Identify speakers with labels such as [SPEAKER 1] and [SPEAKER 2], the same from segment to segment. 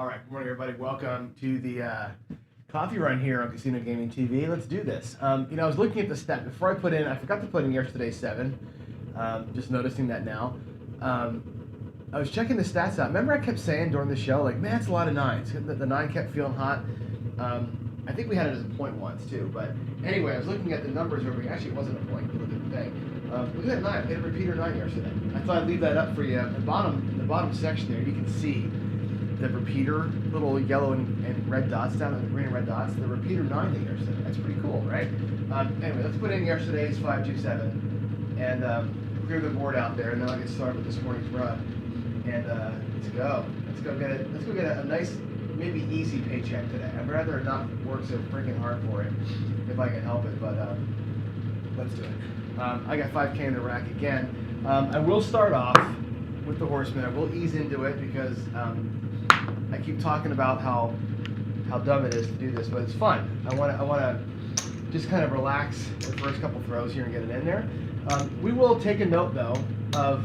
[SPEAKER 1] All right, good morning, everybody. Welcome to the coffee run here on Casino Gaming TV. Let's do this. I was looking at the stat before I forgot to put in yesterday's 7. Just noticing that now. I was checking the stats out. Remember I kept saying during the show, like, man, it's a lot of 9s. The 9 kept feeling hot. I think we had it as a point once, too. But anyway, I was looking at the numbers over here. Actually, it wasn't a point. Look at the thing. Look at that 9. I hit a repeater 9 yesterday. I thought I'd leave that up for you. In the bottom section there, you can see the repeater, little yellow and red dots down there, the green and red dots, the repeater 9 that yesterday. That's pretty cool, right? Anyway, let's put in yesterday's 527 and clear the board out there, and then I'll get started with this morning's run. And let's go. Let's go get a nice, maybe easy paycheck today. I'd rather not work so freaking hard for it if I can help it, but let's do it. I got 5K in the rack again. I will start off with the Horseman. I will ease into it because I keep talking about how dumb it is to do this, but it's fun. I want to just kind of relax the first couple throws here and get it in there. We will take a note though of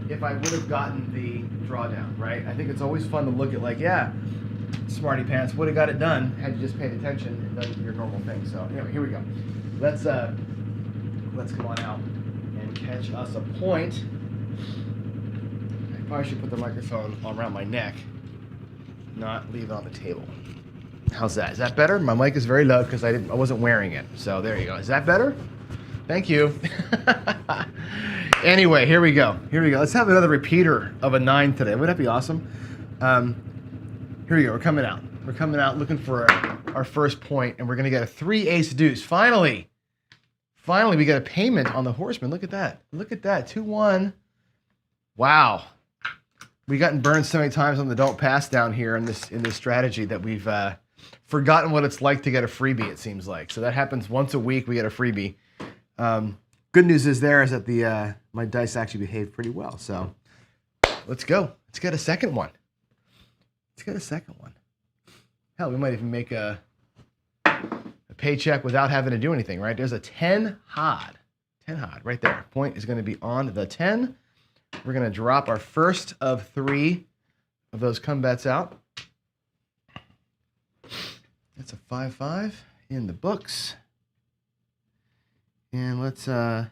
[SPEAKER 1] if I would have gotten the drawdown, right? I think it's always fun to look at like, yeah, smarty pants would have got it done had you just paid attention and done your normal thing. So anyway, here we go. Let's come on out and catch us a point. I probably should put the microphone around my neck, not leave it on the table. How's that? Is that better? My mic is very low because I wasn't wearing it. So there you go. Is that better? Thank you. Anyway, here we go. Let's have another repeater of a 9 today. Wouldn't that be awesome? Here we go. We're coming out looking for our first point, and we're going to get a 3 ace deuce. Finally, we got a payment on the Horseman. Look at that. 2-1. Wow. We've gotten burned so many times on the don't pass down here in this strategy that we've forgotten what it's like to get a freebie, it seems like. So that happens once a week. We get a freebie. Good news is that my dice actually behaved pretty well. So let's go. Let's get a second one. Hell, we might even make a paycheck without having to do anything, right? There's a 10 hod. 10 hod right there. Point is going to be on the 10. We're going to drop our first of 3 of those come bets out. That's a 5-5 in the books. And let's grab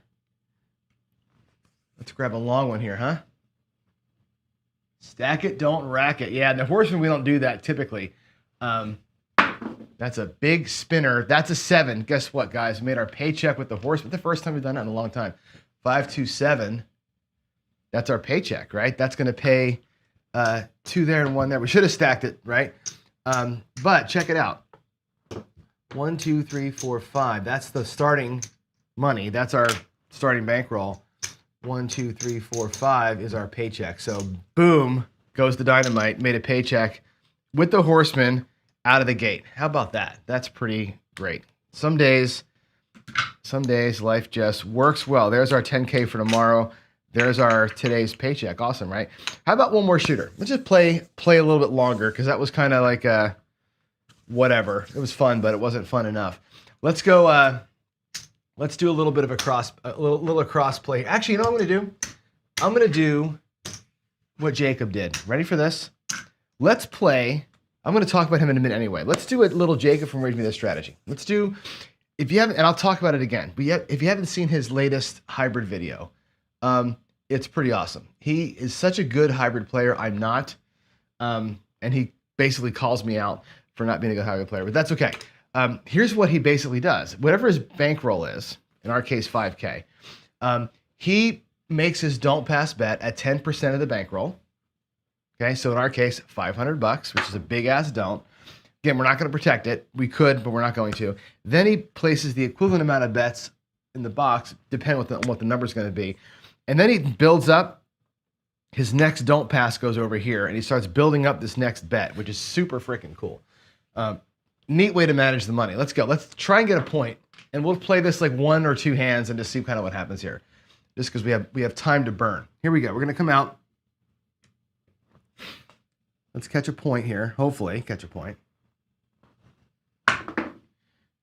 [SPEAKER 1] a long one here, huh? Stack it, don't rack it. Yeah, in the Horseman, we don't do that typically. That's a big spinner. That's a 7. Guess what, guys? We made our paycheck with the Horseman. The first time we've done that in a long time. 5-2-7. That's our paycheck, right? That's going to pay 2 there and 1 there. We should have stacked it, right? But check it out. 1, 2, 3, 4, 5. That's the starting money. That's our starting bankroll. 1, 2, 3, 4, 5 is our paycheck. So boom, goes the dynamite. Made a paycheck with the Horseman out of the gate. How about that? That's pretty great. Some days life just works well. There's our 10K for tomorrow. There's our today's paycheck. Awesome, right? How about one more shooter? Let's just play a little bit longer because that was kind of like whatever. It was fun, but it wasn't fun enough. Let's go. Let's do a little bit of a cross play. Actually, you know what I'm going to do? I'm going to do what Jacob did. Ready for this? Let's play. I'm going to talk about him in a minute anyway. Let's do a little Jacob from Read Me This strategy. Let's do, if you haven't, and I'll talk about it again, but if you haven't seen his latest hybrid video, it's pretty awesome. He is such a good hybrid player. I'm not. And he basically calls me out for not being a good hybrid player, but that's okay. Here's what he basically does. Whatever his bankroll is, in our case, 5K, he makes his don't pass bet at 10% of the bankroll. Okay, so in our case, $500, which is a big ass don't. Again, we're not going to protect it. We could, but we're not going to. Then he places the equivalent amount of bets in the box, depending on what the number is going to be. And then he builds up. His next don't pass goes over here, and he starts building up this next bet, which is super freaking cool. Neat way to manage the money. Let's go. Let's try and get a point, and we'll play this like 1 or 2 hands and just see kind of what happens here, just because we have time to burn. Here we go. We're going to come out. Let's catch a point here. Hopefully, catch a point.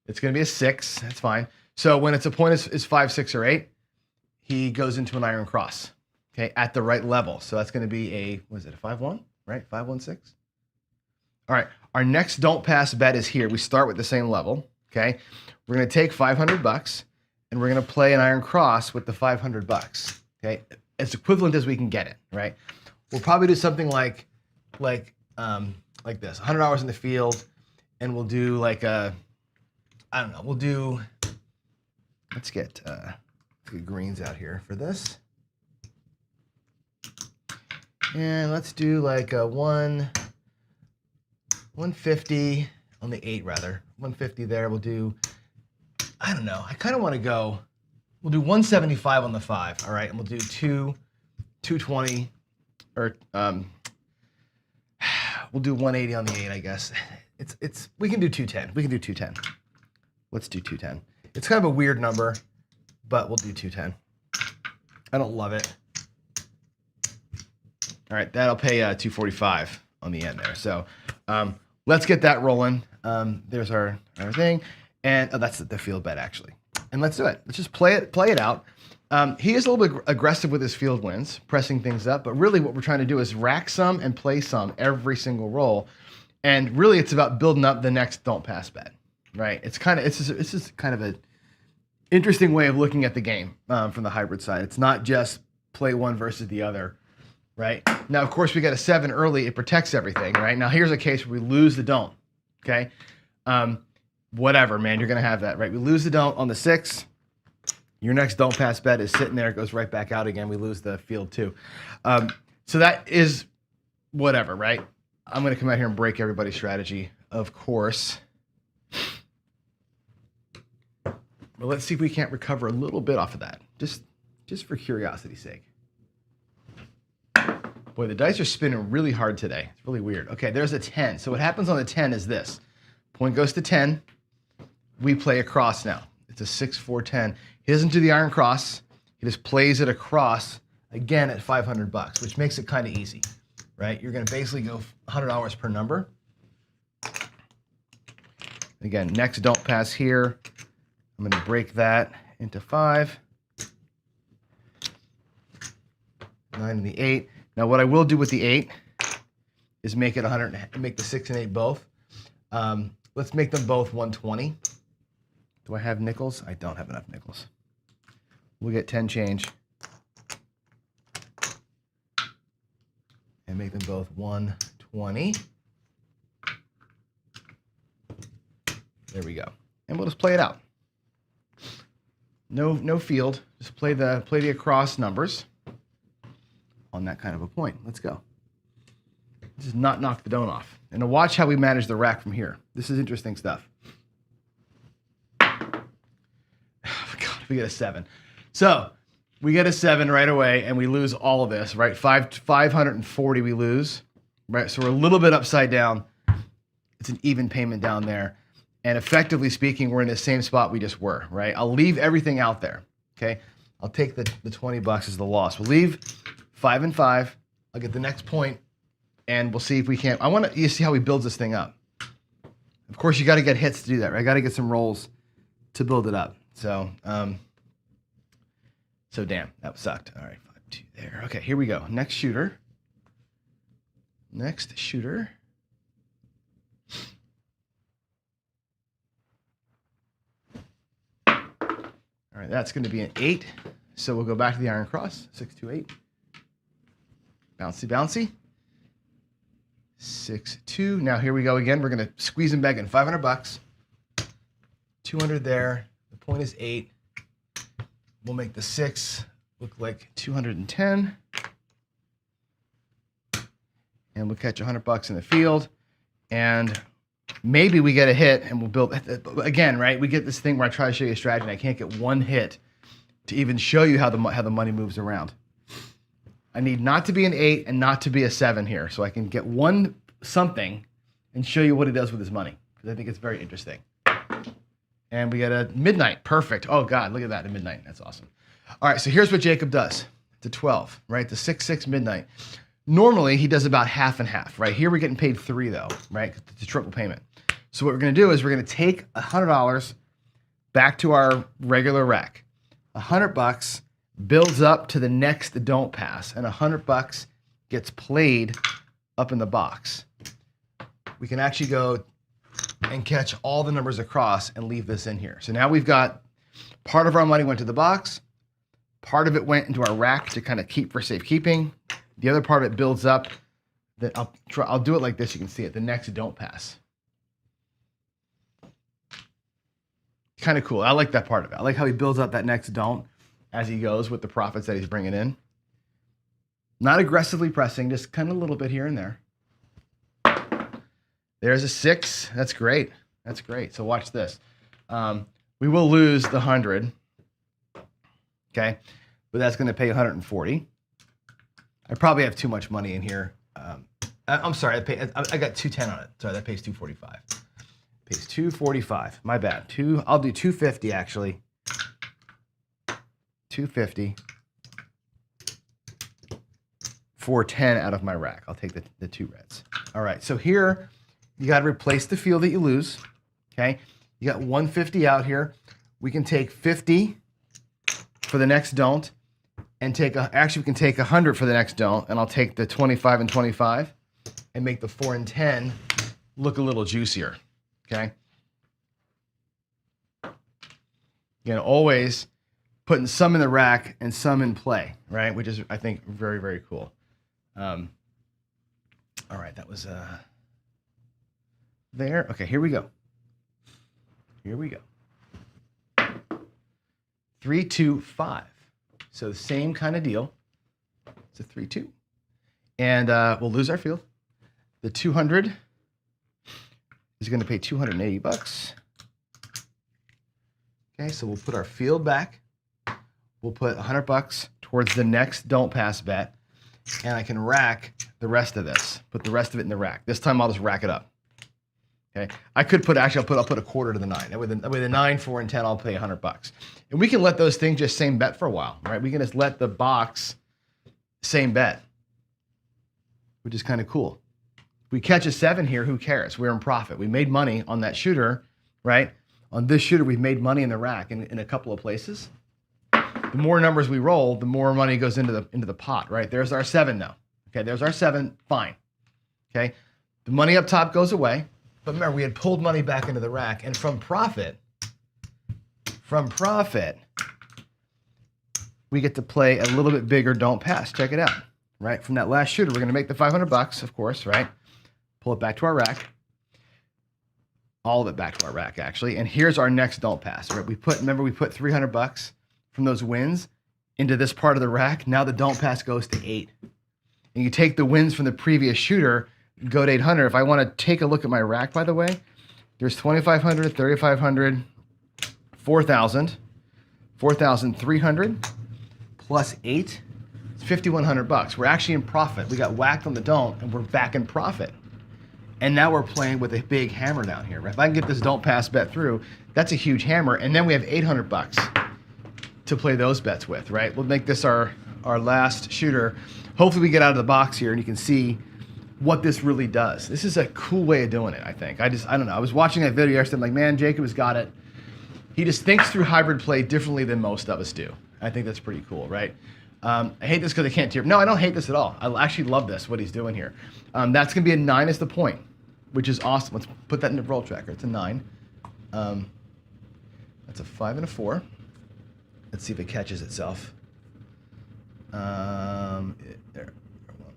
[SPEAKER 1] It's going to be a 6. That's fine. So when it's a point is 5, 6, or 8, he goes into an iron cross. okay, at the right level. So that's going to be a, what is it, a 5-1, right? 5-1-6. All right, our next don't pass bet is here. We start with the same level, okay? We're going to take $500 and we're going to play an iron cross with the $500, okay? As equivalent as we can get it, right? We'll probably do something like this, $100 in the field, and we'll do like a, I don't know, we'll do, let's get greens out here for this. And let's do like a 150 on the 8 rather. 150 there. We'll do, I don't know. I kind of want to go, we'll do 175 on the 5. All right. And we'll do 220 or we'll do 180 on the 8, I guess. We can do 210. We can do 210. Let's do 210. It's kind of a weird number, but we'll do 210. I don't love it. All right, that'll pay 245 on the end there. So let's get that rolling. There's our thing, and that's the field bet actually. And let's do it. Let's just play it out. He is a little bit aggressive with his field wins, pressing things up. But really, what we're trying to do is rack some and play some every single roll. And really, it's about building up the next don't pass bet, right? It's just kind of an interesting way of looking at the game from the hybrid side. It's not just play one versus the other. Right? Now, of course, we got a 7 early. It protects everything, right? Now, here's a case where we lose the don't, okay? Whatever, man, you're going to have that, right? We lose the don't on the 6. Your next don't pass bet is sitting there. It goes right back out again. We lose the field, too. So that is whatever, right? I'm going to come out here and break everybody's strategy, of course. But let's see if we can't recover a little bit off of that, just for curiosity's sake. Boy, the dice are spinning really hard today. It's really weird. Okay, there's a 10. So what happens on the 10 is this. Point goes to 10. We play across now. It's a 6-4-10. He doesn't do the iron cross. He just plays it across, again, at $500, which makes it kind of easy, right? You're going to basically go $100 per number. Again, next don't pass here. I'm going to break that into 5. 9 and the 8. Now, what I will do with the 8 is make it 100, make the 6 and 8 both. Let's make them both 120. Do I have nickels? I don't have enough nickels. We'll get 10 change and make them both 120. There we go. And we'll just play it out. No field. Just play the across numbers on that kind of a point. Let's go. Just not knock the don't off. And to watch how we manage the rack from here. This is interesting stuff. Oh, God, we get a 7. So we get a 7 right away, and we lose all of this, right? 540 we lose, right? So we're a little bit upside down. It's an even payment down there. And effectively speaking, we're in the same spot we just were, right? I'll leave everything out there, okay? I'll take the $20 as the loss. We'll leave 5 and 5. I'll get the next point, and we'll see if we can't. I want you to see how he builds this thing up. Of course, you got to get hits to do that, right? Got to get some rolls to build it up. So, so damn, that sucked. All right, 5-2 there. Okay, here we go. Next shooter. Next shooter. All right, that's going to be an 8. So we'll go back to the iron cross. 6-2-8. Bouncy, bouncy. 6-2. Now here we go again. We're going to squeeze him back in. $500. 200 there. The point is 8. We'll make the 6 look like 210. And we'll catch $100 in the field. And maybe we get a hit and we'll build, again, right? We get this thing where I try to show you a strategy and I can't get one hit to even show you how the money moves around. I need not to be an 8 and not to be a 7 here, so I can get one something and show you what he does with his money, because I think it's very interesting. And we get a midnight. Perfect. Oh, God, look at that, a midnight. That's awesome. All right, so here's what Jacob does. It's a 12, right? The 6-6 midnight. Normally, he does about half and half, right? Here we're getting paid 3, though, right? It's a triple payment. So what we're going to do is we're going to take $100 back to our regular rack. $100 builds up to the next don't pass, and $100 gets played up in the box. We can actually go and catch all the numbers across and leave this in here. So now we've got part of our money went to the box, part of it went into our rack to kind of keep for safekeeping. The other part of it builds up. That I'll do it like this. You can see it. The next don't pass. Kind of cool. I like that part of it. I like how he builds up that next don't as he goes with the profits that he's bringing in. Not aggressively pressing, just kind of a little bit here and there. There's a 6. That's great. That's great. So watch this. We will lose the 100. Okay, but that's going to pay 140. I probably have too much money in here. I'm sorry. I got 210 on it. Sorry, that pays 245. Pays 245. My bad. I'll do 250 actually. 250. 410 out of my rack. I'll take the 2 reds. All right. So here you got to replace the field that you lose. Okay. You got 150 out here. We can take 50 for the next don't, and actually we can take 100 for the next don't, and I'll take the 25 and 25 and make the 4 and 10 look a little juicier. Okay. Again, always putting some in the rack and some in play, right? Which is, I think, very, very cool. All right, that was there. Okay, here we go. Here we go. 3, 2, 5. So the same kind of deal. It's a 3, 2. And we'll lose our field. The 200 is going to pay $280. Okay, so we'll put our field back. We'll put $100 towards the next don't pass bet. And I can rack the rest of this. Put the rest of it in the rack. This time I'll just rack it up. Okay, I could put, actually I'll put a quarter to the 9. And with the 9, 4, and 10, I'll pay $100. And we can let those things just same bet for a while, right? We can just let the box same bet, which is kind of cool. If we catch a 7 here, who cares? We're in profit. We made money on that shooter, right? On this shooter, we've made money in the rack in a couple of places. The more numbers we roll, the more money goes into the pot, right? There's our 7 now. Okay, there's our 7, fine. Okay, the money up top goes away. But remember, we had pulled money back into the rack, and from profit, we get to play a little bit bigger don't pass. Check it out, right? From that last shooter, we're going to make the $500, of course, right? Pull it back to our rack. All of it back to our rack, actually. And here's our next don't pass, right? Remember, we put $300 from those wins into this part of the rack. Now the don't pass goes to 8. And you take the wins from the previous shooter, go to 800. If I want to take a look at my rack, by the way, there's 2,500, 3,500, 4,000, 4,300 plus 8. It's $5,100. We're actually in profit. We got whacked on the don't, and we're back in profit. And now we're playing with a big hammer down here. Right? If I can get this don't pass bet through, that's a huge hammer. And then we have $800 to play those bets with, right? We'll make this our last shooter. Hopefully we get out of the box here and you can see what this really does. This is a cool way of doing it, I think. I don't know. I was watching that video yesterday. I'm like, man, Jacob has got it. He just thinks through hybrid play differently than most of us do. I think that's pretty cool, right? I hate this because I can't tier. No, I don't hate this at all. I actually love this, what he's doing here. That's going to be a 9 as the point, which is awesome. Let's put that in the roll tracker. It's a 9. That's a 5 and a 4. Let's see if it catches itself. There.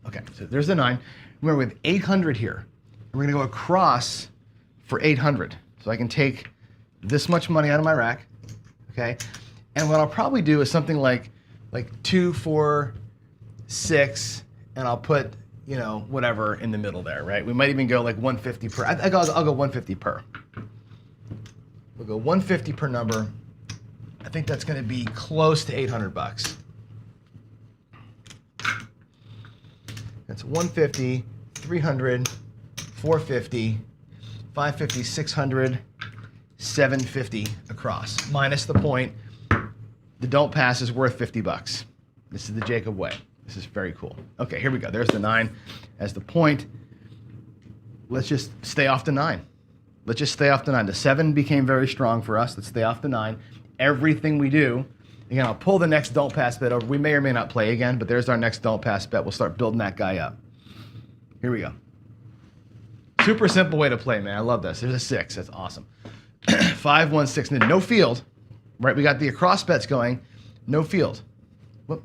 [SPEAKER 1] Okay, so there's the 9. Remember, we have 800 here. We're going to go across for 800. So I can take this much money out of my rack, okay? And what I'll probably do is something like 2, 4, 6, and I'll put, you know, whatever in the middle there, right? We might even go like 150 per. I'll go 150 per. We'll go 150 per number. I think that's going to be close to $800. That's 150, 300, 450, 550, 600, 750 across, minus the point. The don't pass is worth $50. This is the Jacob way. This is very cool. Okay, here we go. There's the 9 as the point. Let's just stay off the 9. Let's just stay off the 9. The 7 became very strong for us. Let's stay off the 9. Everything we do Again, I'll pull the next don't pass bet over. We may or may not play again, but there's our next don't pass bet. We'll start building that guy up. Here we go. Super simple way to play, man. I love this. There's a 6. That's awesome. 5, 1, 6. No field, right? We got the across bets going. No field. Whoop.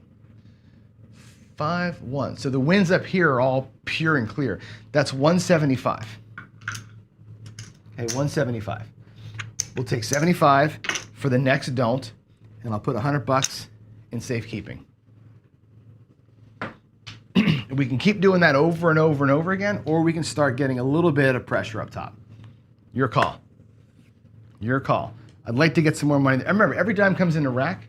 [SPEAKER 1] 5, 1. So the wins up here are all pure and clear. That's 175. Okay, 175. We'll take 75 for the next don't, and I'll put $100 in safekeeping. We can keep doing that over and over and over again, or we can start getting a little bit of pressure up top. Your call. Your call. I'd like to get some more money. I remember, every dime comes into rack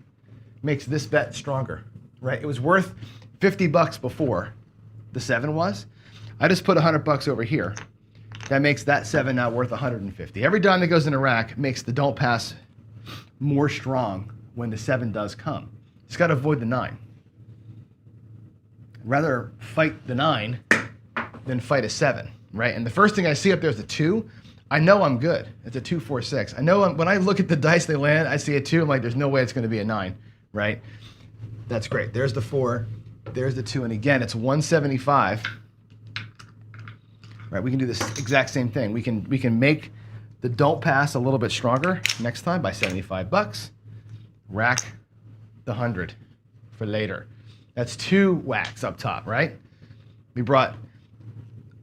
[SPEAKER 1] makes this bet stronger, right? It was worth $50 before the 7 was. I just put $100 over here. That makes that 7 now worth $150. Every dime that goes into rack makes the don't pass more strong when the 7 does come. Just got to avoid the 9. Rather fight the 9 than fight a 7, right? And the first thing I see up there is a 2. I know I'm good. It's a 2, 4, 6. I know when I look at the dice they land, I see a 2. I'm like, there's no way it's going to be a 9, right? That's great. There's the 4. There's the 2. And again, it's 175. Right? We can do this exact same thing. We can make the don't pass a little bit stronger next time by $75. Rack the 100 for later. That's 2 whacks up top, right? We brought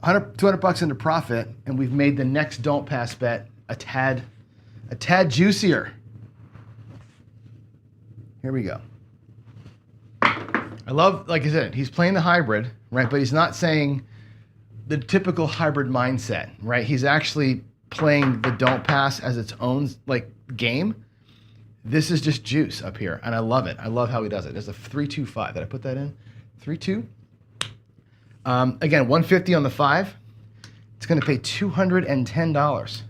[SPEAKER 1] $200 into profit, and we've made the next don't pass bet a tad juicier. Here we go. I love, like I said, he's playing the hybrid, right? But he's not saying the typical hybrid mindset, right? He's actually playing the don't pass as its own like game. This is just juice up here, and I love it. I love how he does it. There's a 3-2-5. Did I put that in? 3-2. Again, 150 on the 5. It's going to pay $210,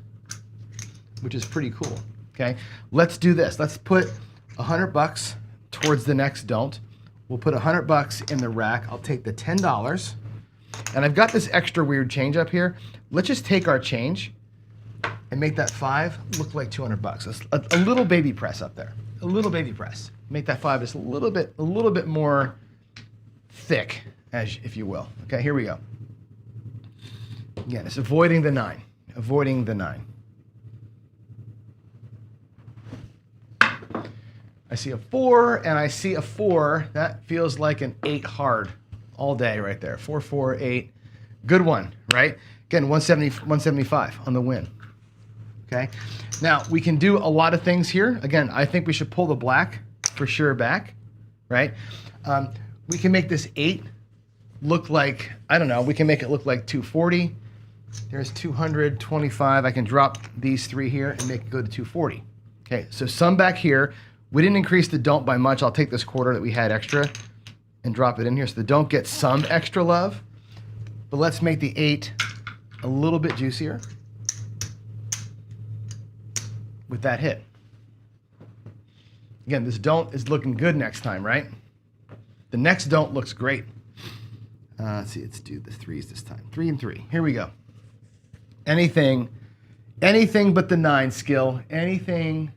[SPEAKER 1] which is pretty cool. Okay, let's do this. Let's put $100 towards the next don't. We'll put $100 in the rack. I'll take the $10, and I've got this extra weird change up here. Let's just take our change and make that 5 look like $200. A little baby press up there. A little baby press. Make that 5 just a little bit more thick, as if you will. Okay, here we go. Again, it's avoiding the 9. Avoiding the 9. I see a 4 and I see a 4. That feels like an 8 hard all day right there. 4, 4, 8. Good one, right? Again, 175 on the win. Okay, now we can do a lot of things here. Again, I think we should pull the black for sure back, right? We can make this 8 look like, I don't know, we can make it look like 240. There's 225. I can drop these 3 here and make it go to 240. Okay, so some back here. We didn't increase the don't by much. I'll take this quarter that we had extra and drop it in here so the don't get some extra love. But let's make the 8 a little bit juicier with that hit. Again, this don't is looking good next time, right? The next don't looks great. Let's see, let's do the 3s this time. 3 and 3. Here we go. Anything but the 9 skill. Anything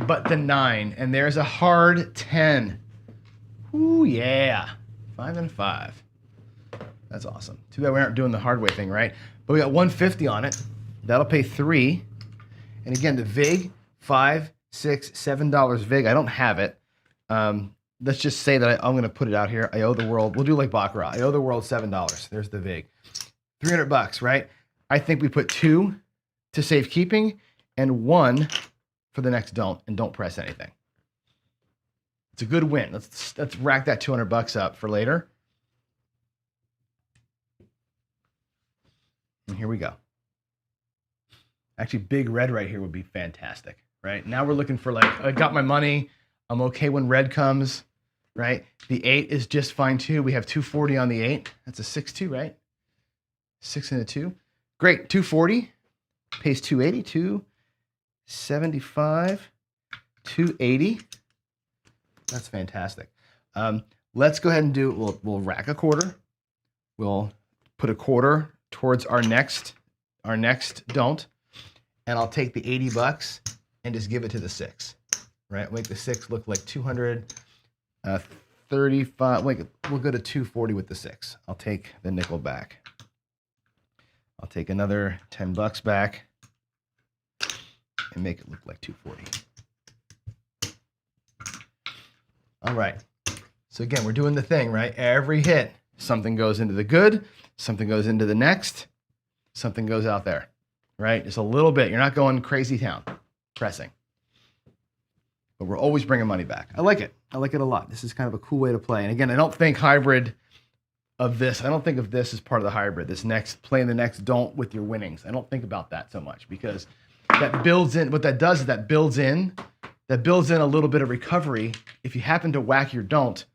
[SPEAKER 1] but the 9. And there's a hard 10. Ooh, yeah. 5 and 5. That's awesome. Too bad we aren't doing the hard way thing, right? But we got 150 on it. That'll pay 3. And again, the VIG, $5, $6, $7 VIG. I don't have it. Let's just say that I'm going to put it out here. I owe the world. We'll do like Baccarat. I owe the world $7. There's the VIG. $300, right? I think we put 2 to safekeeping and 1 for the next don't, and don't press anything. It's a good win. Let's rack that $200 up for later. And here we go. Actually, big red right here would be fantastic, right? Now we're looking for like, I got my money. I'm okay when red comes, right? The 8 is just fine too. We have 240 on the 8. That's a 6-2, right? 6 and a 2. Great, 240. Pays 280, 275, 280. That's fantastic. Let's go ahead and do, we'll rack a quarter. We'll put a quarter towards our next don't. And I'll take the $80 and just give it to the 6. right? Make the 6 look like 200. 35. We'll go to 240 with the 6. I'll take the nickel back. I'll take another $10 back and make it look like 240. All right. So again, we're doing the thing, right? Every hit, something goes into the good, something goes into the next, something goes out there, right? Just a little bit. You're not going crazy town pressing. But we're always bringing money back. I like it. I like it a lot. This is kind of a cool way to play. And again, I don't think hybrid of this. I don't think of this as part of the hybrid. This next, playing the next don't with your winnings. I don't think about that so much because that builds in. What that does is that builds in a little bit of recovery. If you happen to whack your don't,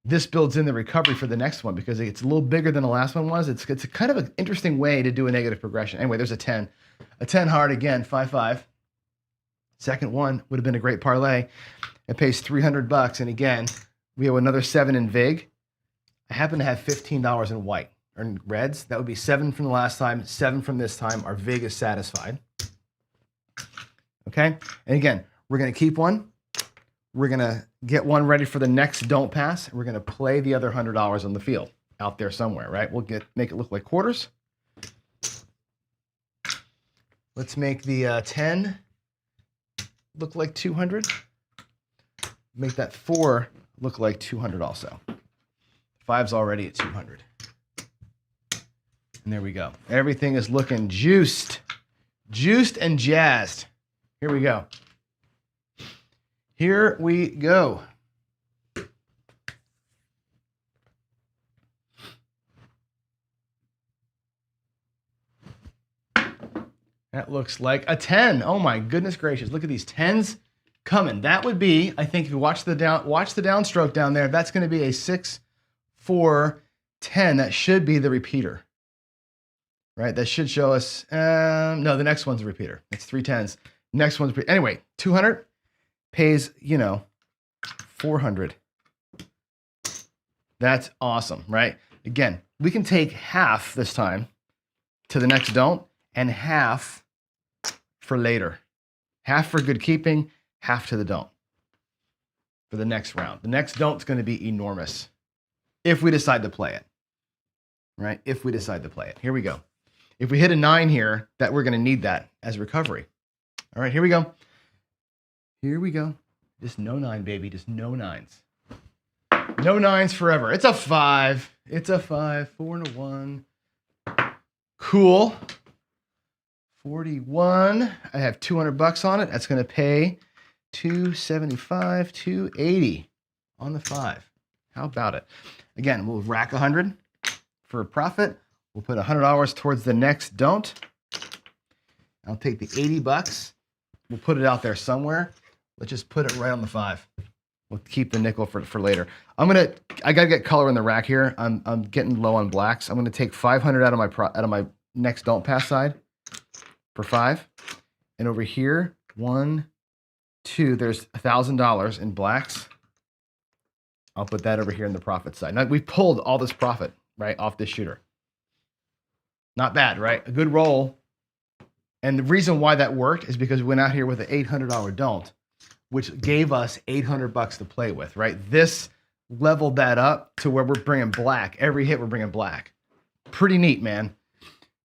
[SPEAKER 1] this builds in the recovery for the next one because it's a little bigger than the last one was. It's a kind of an interesting way to do a negative progression. Anyway, there's a 10. A 10 hard again, 5-5. Second one would have been a great parlay. It pays $300. And again, we have another 7 in VIG. I happen to have $15 in white or in reds. That would be 7 from the last time, 7 from this time. Our VIG is satisfied. Okay. And again, we're going to keep one. We're going to get one ready for the next don't pass. And we're going to play the other $100 on the field out there somewhere, right? We'll make it look like quarters. Let's make the 10 look like 200. Make that 4 look like 200 also. 5's already at 200. And there we go. Everything is looking juiced. Juiced and jazzed. Here we go. Here we go. That looks like a 10. Oh my goodness gracious. Look at these 10s coming. That would be, I think if you watch the downstroke down there, that's going to be a 6, 4, 10. That should be the repeater. Right? That should show us, no, the next one's a repeater. It's 3 10s. Next one's, anyway, 200 pays, 400. That's awesome, right? Again, we can take half this time to the next don't and half for later. Half for good keeping, half to the don't for the next round. The next don't is going to be enormous if we decide to play it, right? If we decide to play it. Here we go. If we hit a 9 here, that we're going to need that as recovery. All right, here we go. Here we go. Just no 9, baby. Just no 9s. No 9s forever. It's a 5. It's a 5. 4 and a 1. Cool. 41. I have $200 on it. That's going to pay $275, $280 on the 5. How about it? Again, we'll rack 100 for a profit. We'll put $100 towards the next don't. I'll take the $80. We'll put it out there somewhere. Let's just put it right on the 5. We'll keep the nickel for later. I gotta get color in the rack here. I'm getting low on blacks. I'm gonna take 500 out of my next don't pass side for 5. And over here, 1, 2, there's $1,000 in blacks. I'll put that over here in the profit side. Now we pulled all this profit, right, off this shooter. Not bad, right? A good roll. And the reason why that worked is because we went out here with an $800 don't, which gave us $800 to play with, right? This leveled that up to where we're bringing black. Every hit, we're bringing black. Pretty neat, man.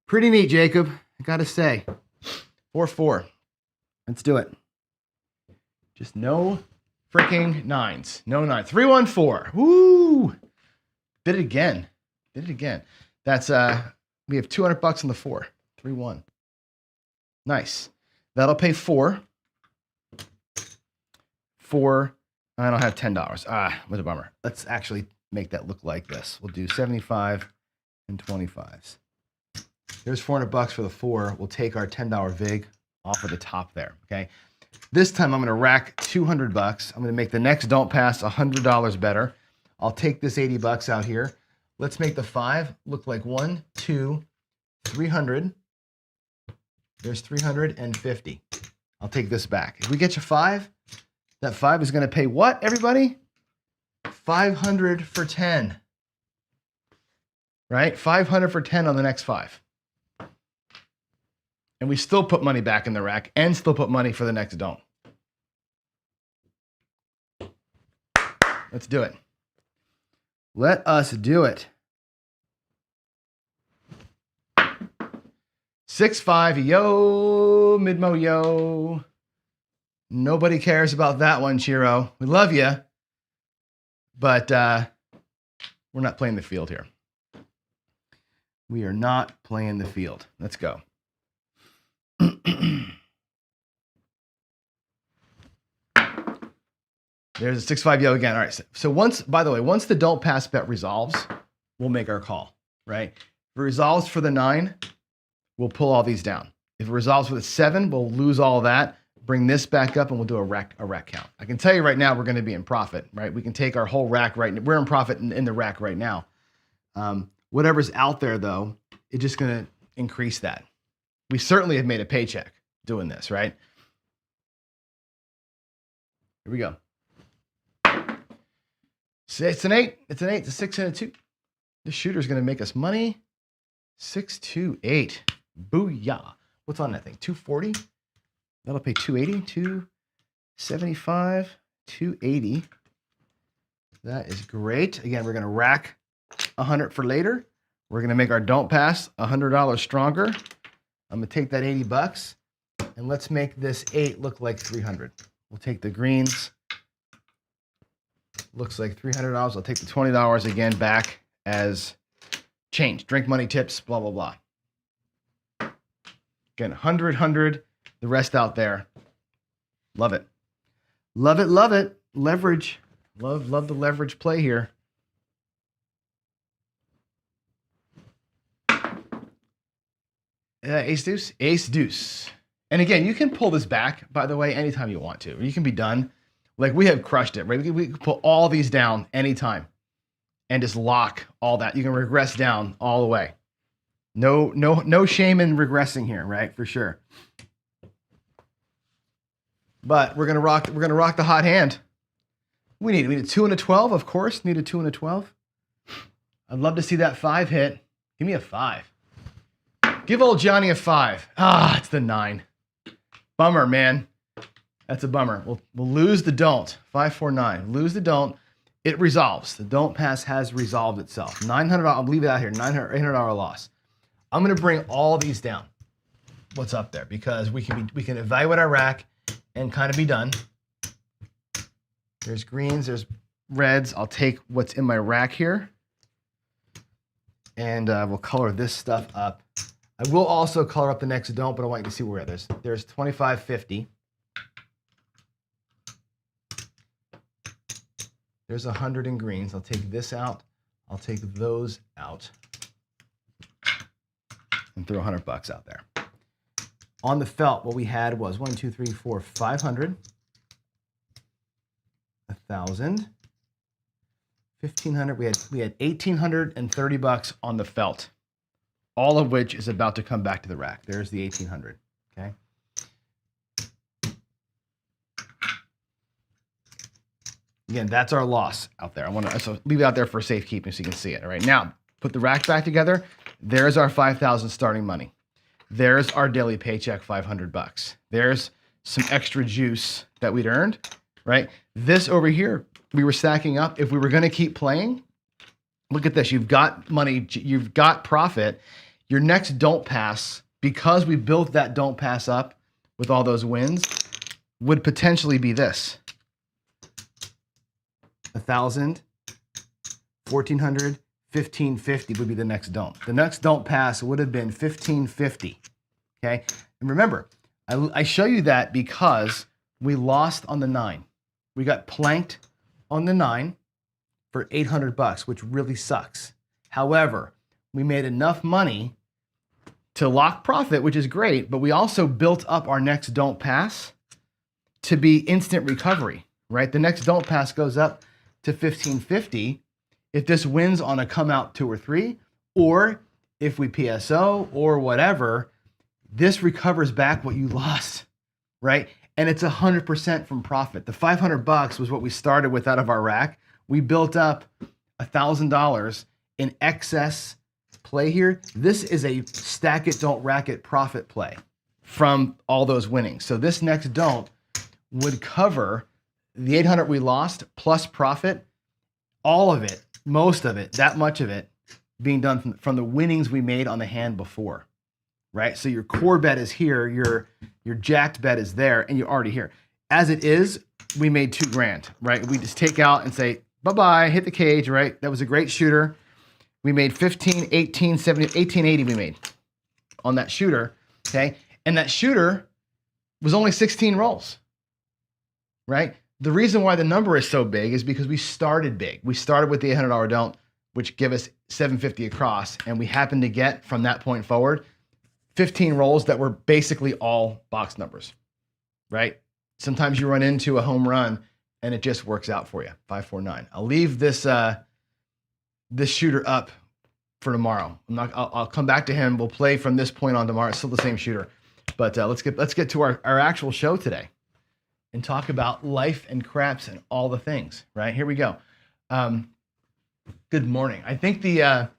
[SPEAKER 1] Pretty neat, Jacob. I got to say. 4-4. Let's do it. Just no freaking 9s. No 9s. 3-1-4. Woo! Did it again. Did it again. That's, we have $200 on the 4. 3-1. Nice. That'll pay 4. 4. I don't have $10. What a bummer. Let's actually make that look like this. We'll do 75 and 25s. There's $400 for the 4. We'll take our $10 VIG off of the top there. Okay. This time I'm going to rack $200. I'm going to make the next don't pass $100 better. I'll take this $80 out here. Let's make the 5 look like 1, 2, 300. There's 350. I'll take this back. If we get you 5, that 5 is going to pay what, everybody? 500 for 10. Right? 500 for 10 on the next 5. And we still put money back in the rack and still put money for the next don't. Let's do it. Let us do it. 6-5, yo, Midmo, yo. Nobody cares about that one, Chiro. We love you, but we're not playing the field here. We are not playing the field. Let's go. There's a 6-5 yo again. All right. So once, by the way, once the don't pass bet resolves, we'll make our call, right? If it resolves for the 9, we'll pull all these down. If it resolves for the 7, we'll lose all that, bring this back up, and we'll do a rack count. I can tell you right now, we're going to be in profit, right? We can take our whole rack right now. We're in profit in the rack right now. Whatever's out there, though, it's just going to increase that. We certainly have made a paycheck doing this, right? Here we go. It's an 8. It's an 8. It's a 6 and a 2. This shooter's going to make us money. 6, 2, 8. Booyah. What's on that thing? 240? That'll pay 280. 275. 280. That is great. Again, we're going to rack 100 for later. We're going to make our don't pass $100 stronger. I'm going to take that $80 and let's make this 8 look like 300. We'll take the greens. Looks like $300. I'll take the $20 again back as change. Drink money, tips, blah, blah, blah. Again, 100, the rest out there. Love it. Love it, love it. Leverage. Love the leverage play here. Ace deuce, ace deuce. And again, you can pull this back, by the way, anytime you want to. You can be done. Like we have crushed it, right? We can pull all these down anytime and just lock all that. You can regress down all the way. No shame in regressing here, right? For sure. But we're gonna rock the hot hand. We need a 2 and a 12, of course. Need a 2 and a 12. I'd love to see that 5 hit. Give me a 5. Give old Johnny a 5. Ah, it's the 9. Bummer, man. That's a bummer. We'll lose the don't. 5, 4, 9. Lose the don't. It resolves. The don't pass has resolved itself. $900. I'll leave it out here. $800 loss. I'm gonna bring all these down. What's up there? Because we can evaluate our rack and kind of be done. There's greens. There's reds. I'll take what's in my rack here, and we'll color this stuff up. I will also color up the next don't, but I want you to see where there's 25, 50. There's 100 in greens. I'll take this out. I'll take those out and throw $100 out there. On the felt, what we had was 1, 2, 3, 4, 500, 1,000, 1,500. We had $1,830 on the felt, all of which is about to come back to the rack. There's the 1,800. Okay. Again, that's our loss out there. I want to leave it out there for safekeeping so you can see it. All right, now put the rack back together. There's our 5,000 starting money. There's our daily paycheck, $500. There's some extra juice that we'd earned, right? This over here, we were stacking up. If we were going to keep playing, look at this. You've got money. You've got profit. Your next don't pass, because we built that don't pass up with all those wins, would potentially be this. 1,000, 1,400, 1,550 would be the next don't. The next don't pass would have been 1,550. Okay, and remember, I show you that because we lost on the 9. We got planked on the 9 for $800, which really sucks. However, we made enough money to lock profit, which is great, but we also built up our next don't pass to be instant recovery, right? The next don't pass goes up to 1,550 if this wins on a come out 2 or 3, or if we PSO or whatever, this recovers back what you lost, right? And it's 100% from profit. The $500 was what we started with out of our rack. We built up $1,000 in excess play here. This is a stack it, don't rack it profit play from all those winnings. So this next don't would cover the 800 we lost plus profit all of it, most of it, that much of it being done from the winnings we made on the hand before, right? So your core bet is here, your jacked bet is there, and you're already here. As it is, we made $2,000, right? We just take out and say, bye-bye, hit the cage, right? That was a great shooter. We made 15, 18, 70, 1880 we made on that shooter, okay? And that shooter was only 16 rolls, right? The reason why the number is so big is because we started big. We started with the $800 don't, which give us $750 across, and we happened to get from that point forward 15 rolls that were basically all box numbers, right? Sometimes you run into a home run and it just works out for you. 549. I'll leave this this shooter up for tomorrow. I'll come back to him. We'll play from this point on tomorrow. It's still the same shooter, but let's get to our actual show today and talk about life and craps and all the things. Right, here we go. Good morning. I think I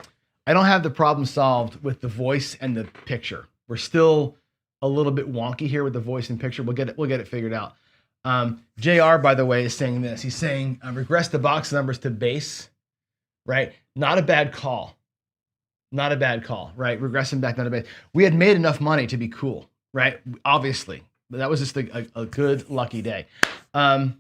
[SPEAKER 1] don't have the problem solved with the voice and the picture. We're still a little bit wonky here with the voice and picture. We'll get it figured out. JR, by the way, is saying this. He's saying regress the box numbers to base, right? Not a bad call. Not a bad call, right? Regressing back down to base. We had made enough money to be cool, right? Obviously, but that was just a good, lucky day. All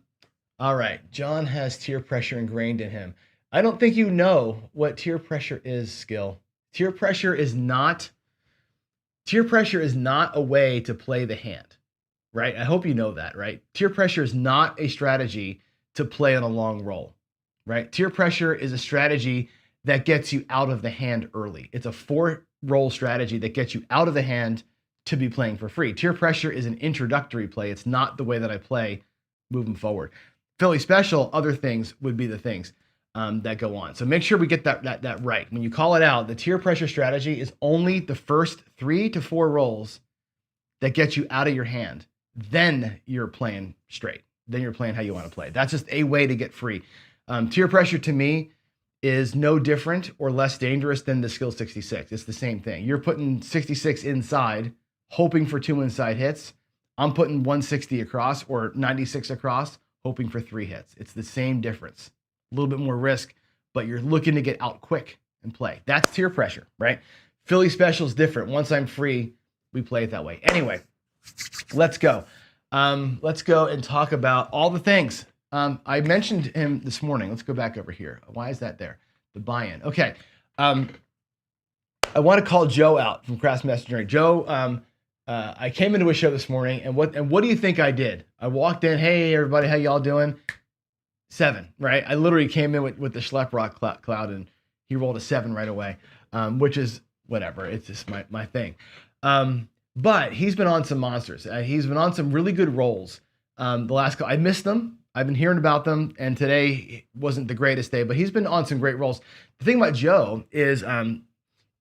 [SPEAKER 1] right. John has tier pressure ingrained in him. I don't think you know what tier pressure is, Skill. Tier pressure is not a way to play the hand, right? I hope you know that, right? Tier pressure is not a strategy to play on a long roll, right? Tier pressure is a strategy that gets you out of the hand early. It's a 4-roll strategy that gets you out of the hand to be playing for free. Tier pressure is an introductory play. It's not the way that I play moving forward. Philly special, other things would be the things that go on. So make sure we get that right. When you call it out, the tier pressure strategy is only the first 3 to 4 rolls that get you out of your hand. Then you're playing straight. Then you're playing how you want to play. That's just a way to get free. Tier pressure to me is no different or less dangerous than the skill 66. It's the same thing. You're putting 66 inside, hoping for 2 inside hits. I'm putting 160 across or 96 across, hoping for 3 hits. It's the same difference. A little bit more risk, but you're looking to get out quick and play. That's tier pressure, right? Philly special is different. Once I'm free, we play it that way. Anyway, let's go. Let's go and talk about all the things. I mentioned him this morning. Let's go back over here. Why is that there? The buy-in. Okay. I want to call Joe out from Craft Messenger. Joe, I came into a show this morning, and what do you think I did? I walked in. Hey, everybody, how y'all doing? 7, right? I literally came in with the Schlepp Rock cloud, and he rolled a 7 right away, which is whatever. It's just my thing. But he's been on some monsters. He's been on some really good rolls. The last couple, I missed them. I've been hearing about them, and today wasn't the greatest day, but he's been on some great rolls. The thing about Joe is at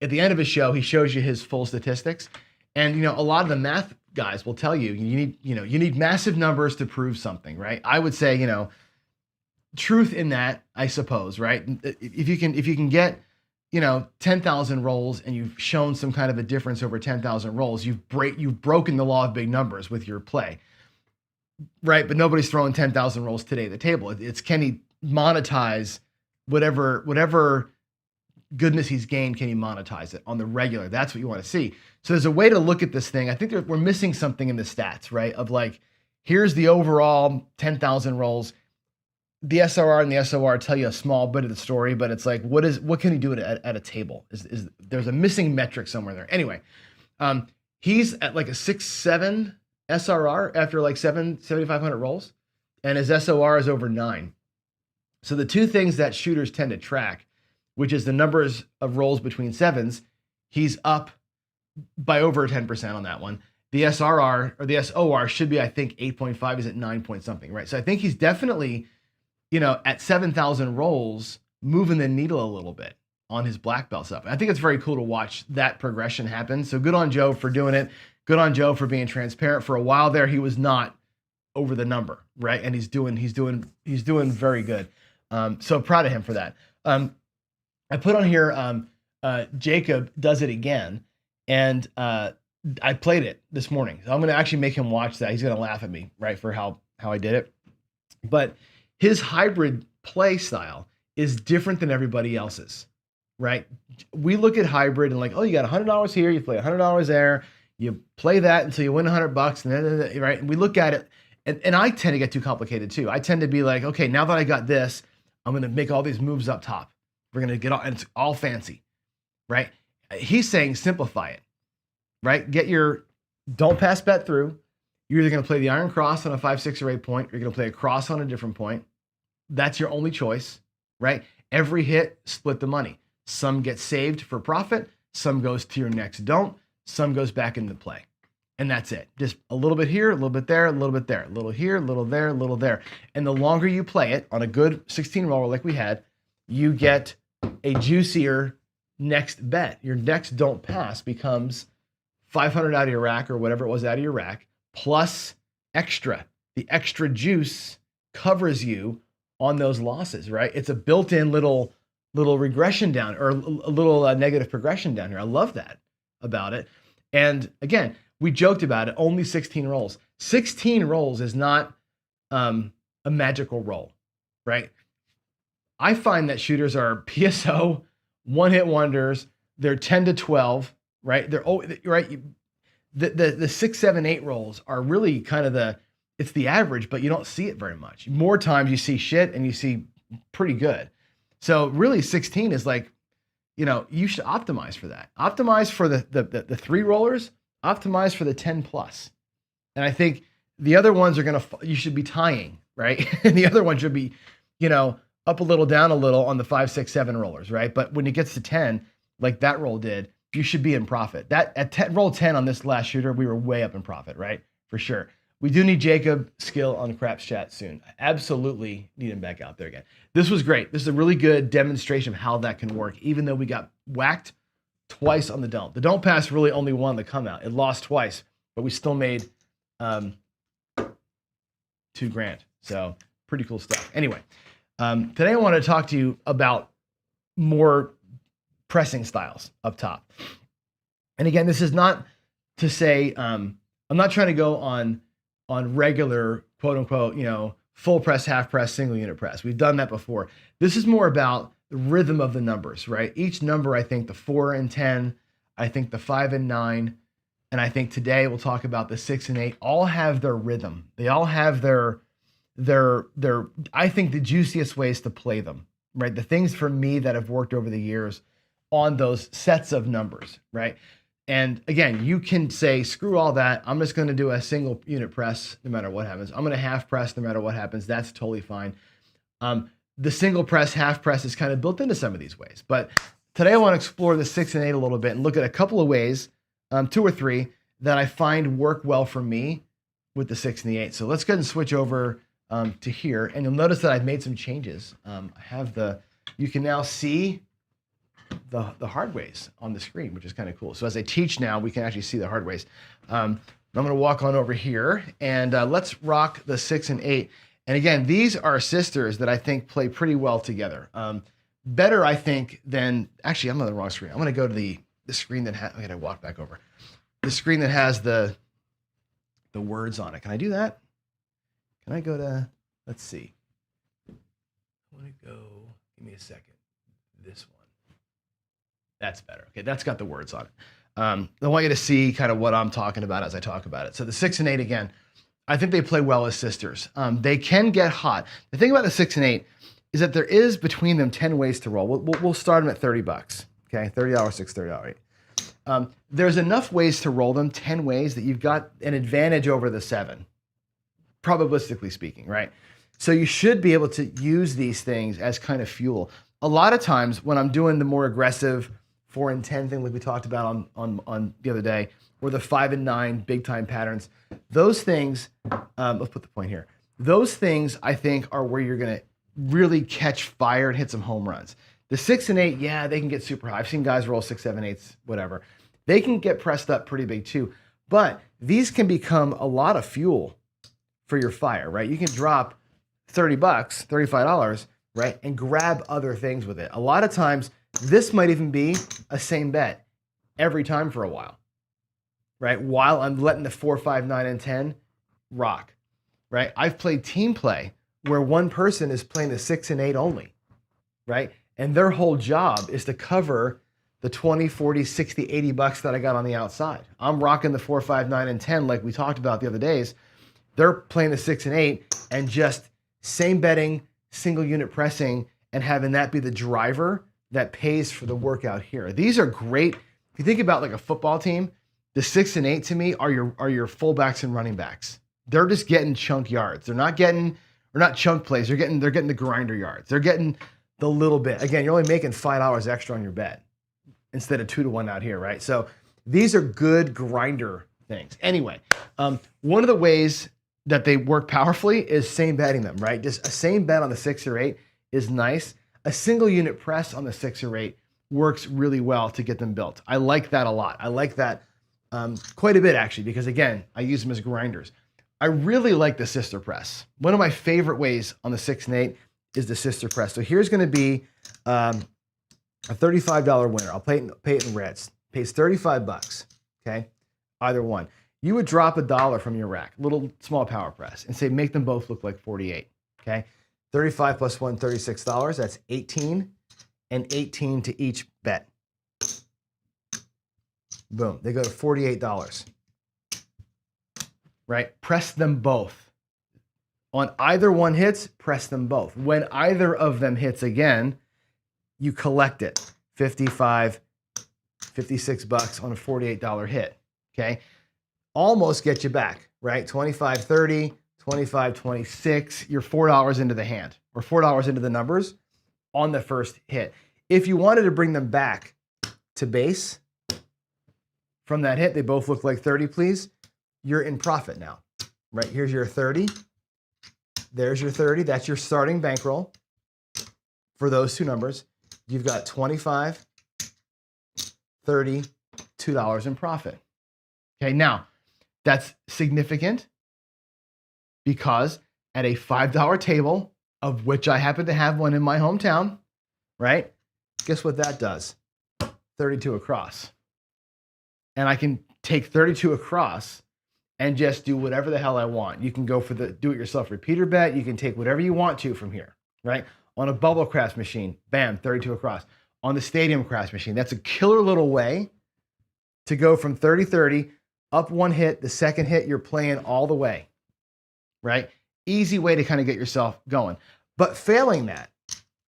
[SPEAKER 1] the end of his show, he shows you his full statistics. And, a lot of the math guys will tell you, you need massive numbers to prove something, right? I would say, truth in that, I suppose, right? If you can get, 10,000 rolls and you've shown some kind of a difference over 10,000 rolls, you've broken the law of big numbers with your play. Right, but nobody's throwing 10,000 rolls today at the table. It's can he monetize whatever goodness he's gained? Can he monetize it on the regular? That's what you want to see. So there's a way to look at this thing. I think we're missing something in the stats, right? Of like, here's the overall 10,000 rolls. The SRR and the SOR tell you a small bit of the story, but it's like, what can he do at a table? Is there's a missing metric somewhere there? Anyway, he's at like a 6.7. SRR after like 7,500 rolls, and his SOR is over 9. So the two things that shooters tend to track, which is the numbers of rolls between 7s, he's up by over 10% on that one. The SRR or the SOR should be, I think, 8.5. He's at 9 point something, right? So I think he's definitely, at 7,000 rolls, moving the needle a little bit on his black belt stuff. I think it's very cool to watch that progression happen. So good on Joe for doing it. Good on Joe for being transparent. For a while there, he was not over the number, right? And he's doing very good. So proud of him for that. I put on here, Jacob does it again, and I played it this morning. So I'm going to actually make him watch that. He's going to laugh at me, right, for how I did it. But his hybrid play style is different than everybody else's, right? We look at hybrid and like, oh, you got $100 here, you play $100 there, you play that until you win $100, and then, right? And we look at it, and I tend to get too complicated too. I tend to be like, okay, now that I got this, I'm going to make all these moves up top. We're going to get all, and it's all fancy, right? He's saying simplify it, right? Don't pass bet through. You're either going to play the iron cross on a 5, 6, or 8 point, or you're going to play a cross on a different point. That's your only choice, right? Every hit, split the money. Some get saved for profit. Some goes to your next don't. Some goes back into play. And that's it. Just a little bit here, a little bit there, a little bit there, a little here, a little there, a little there. And the longer you play it on a good 16 roller like we had, you get a juicier next bet. Your next don't pass becomes 500 out of your rack or whatever it was out of your rack, plus extra. The extra juice covers you on those losses, right? It's a built-in little regression down, or a little negative progression down here. I love that about it. And again, we joked about it, only 16 rolls. 16 rolls is not a magical roll, right? I find that shooters are PSO, one-hit wonders. They're 10 to 12, right? They're right. The 6, 7, 8 rolls are really kind of it's the average, but you don't see it very much. More times you see shit and you see pretty good. So really 16 is like, you should optimize for that. Optimize for the 3 rollers, optimize for the 10 plus. And I think the other ones you should be tying, right? And the other one should be, up a little, down a little on the 5, 6, 7 rollers, right? But when it gets to 10, like that roll did, you should be in profit. That at roll 10 on this last shooter, we were way up in profit, right? For sure. We do need Jacob Skill on Craps Chat soon. Absolutely need him back out there again. This was great. This is a really good demonstration of how that can work, even though we got whacked twice on the don't. The don't pass really only won the come out. It lost twice, but we still made $2,000. So pretty cool stuff. Anyway, today I want to talk to you about more pressing styles up top. And again, this is not to say, I'm not trying to go on regular, quote unquote, full press, half press, single unit press. We've done that before. This is more about the rhythm of the numbers, right? Each number, I think the 4 and 10, I think the 5 and 9, and I think today we'll talk about the 6 and 8, all have their rhythm. They all have their I think the juiciest ways to play them, right? The things for me that have worked over the years on those sets of numbers, right? And again, you can say, screw all that. I'm just going to do a single unit press no matter what happens. I'm going to half press no matter what happens. That's totally fine. The single press, half press is kind of built into some of these ways. But today I want to explore the 6 and 8 a little bit and look at a couple of ways, 2 or 3, that I find work well for me with the 6 and the 8. So let's go ahead and switch over to here. And you'll notice that I've made some changes. I have you can now see the hard ways on the screen, which is kind of cool. So as I teach now, we can actually see the hard ways. I'm going to walk on over here and let's rock the 6 and 8. And again, these are sisters that I think play pretty well together. Better, I think, than, actually, I'm on the wrong screen. I'm going to go to the screen that has, I got to walk back over. The screen that has the words on it. Can I do that? Can I go to, let's see. I want to go, give me a second. This one. That's better. Okay, that's got the words on it. I want you to see kind of what I'm talking about as I talk about it. So the 6 and 8, again, I think they play well as sisters. They can get hot. The thing about the 6 and 8 is that there is between them 10 ways to roll. We'll start them at $30. Okay, $30 6, $30 8. There's enough ways to roll them, 10 ways, that you've got an advantage over the 7, probabilistically speaking, right? So you should be able to use these things as kind of fuel. A lot of times when I'm doing the more aggressive 4 and 10 thing like we talked about on the other day, or the 5 and 9 big time patterns, those things, let's put the point here. Those things I think are where you're going to really catch fire and hit some home runs. The 6 and 8, yeah, they can get super high. I've seen guys roll 6, 7, 8s, whatever. They can get pressed up pretty big too, but these can become a lot of fuel for your fire, right? You can drop $30, $35, right? And grab other things with it. A lot of times, this might even be a same bet every time for a while, right? While I'm letting the 4, 5, 9, and 10 rock, right? I've played team play where one person is playing the 6 and 8 only, right? And their whole job is to cover the 20, 40, 60, 80 bucks that I got on the outside. I'm rocking the 4, 5, 9, and 10 like we talked about the other days. They're playing the 6 and 8 and just same betting, single unit pressing, and having that be the driver that pays for the workout here. These are great. If you think about like a football team, the 6 and 8 to me are your fullbacks and running backs. They're just getting chunk yards. They're not chunk plays. They're getting the grinder yards. They're getting the little bit. Again, you're only making $5 extra on your bet instead of 2 to 1 out here, right? So these are good grinder things. Anyway, one of the ways that they work powerfully is same betting them, right? Just a same bet on the 6 or 8 is nice. A single unit press on the 6 or 8 works really well to get them built. I like that a lot. I like that quite a bit actually, because again, I use them as grinders. I really like the sister press. One of my favorite ways on the 6 and 8 is the sister press. So here's going to be a $35 winner. I'll pay it in reds. Pays 35 bucks. Okay, either one. You would drop $1 from your rack, little small power press, and say make them both look like 48. Okay, 35 plus 1, $36. That's 18, and 18 to each bet. Boom, they go to $48. Right? Press them both. On either one hits, press them both. When either of them hits again, you collect it. 55, 56 bucks on a $48 hit. Okay? Almost get you back, right? 25, 30, 25, 26. You're $4 into the hand or $4 into the numbers on the first hit. If you wanted to bring them back to base from that hit, they both look like 30, please. You're in profit now, right? Here's your 30. There's your 30. That's your starting bankroll for those two numbers. You've got 25, 30, $2 in profit. Okay, now that's significant because at a $5 table, of which I happen to have one in my hometown, right? Guess what that does? 32 across. And I can take 32 across and just do whatever the hell I want. You can go for the do-it-yourself repeater bet. You can take whatever you want to from here, right? On a bubble crash machine, bam, 32 across. On the stadium crash machine, that's a killer little way to go from 30-30, up one hit, the second hit, you're playing all the way, right? Easy way to kind of get yourself going. But failing that,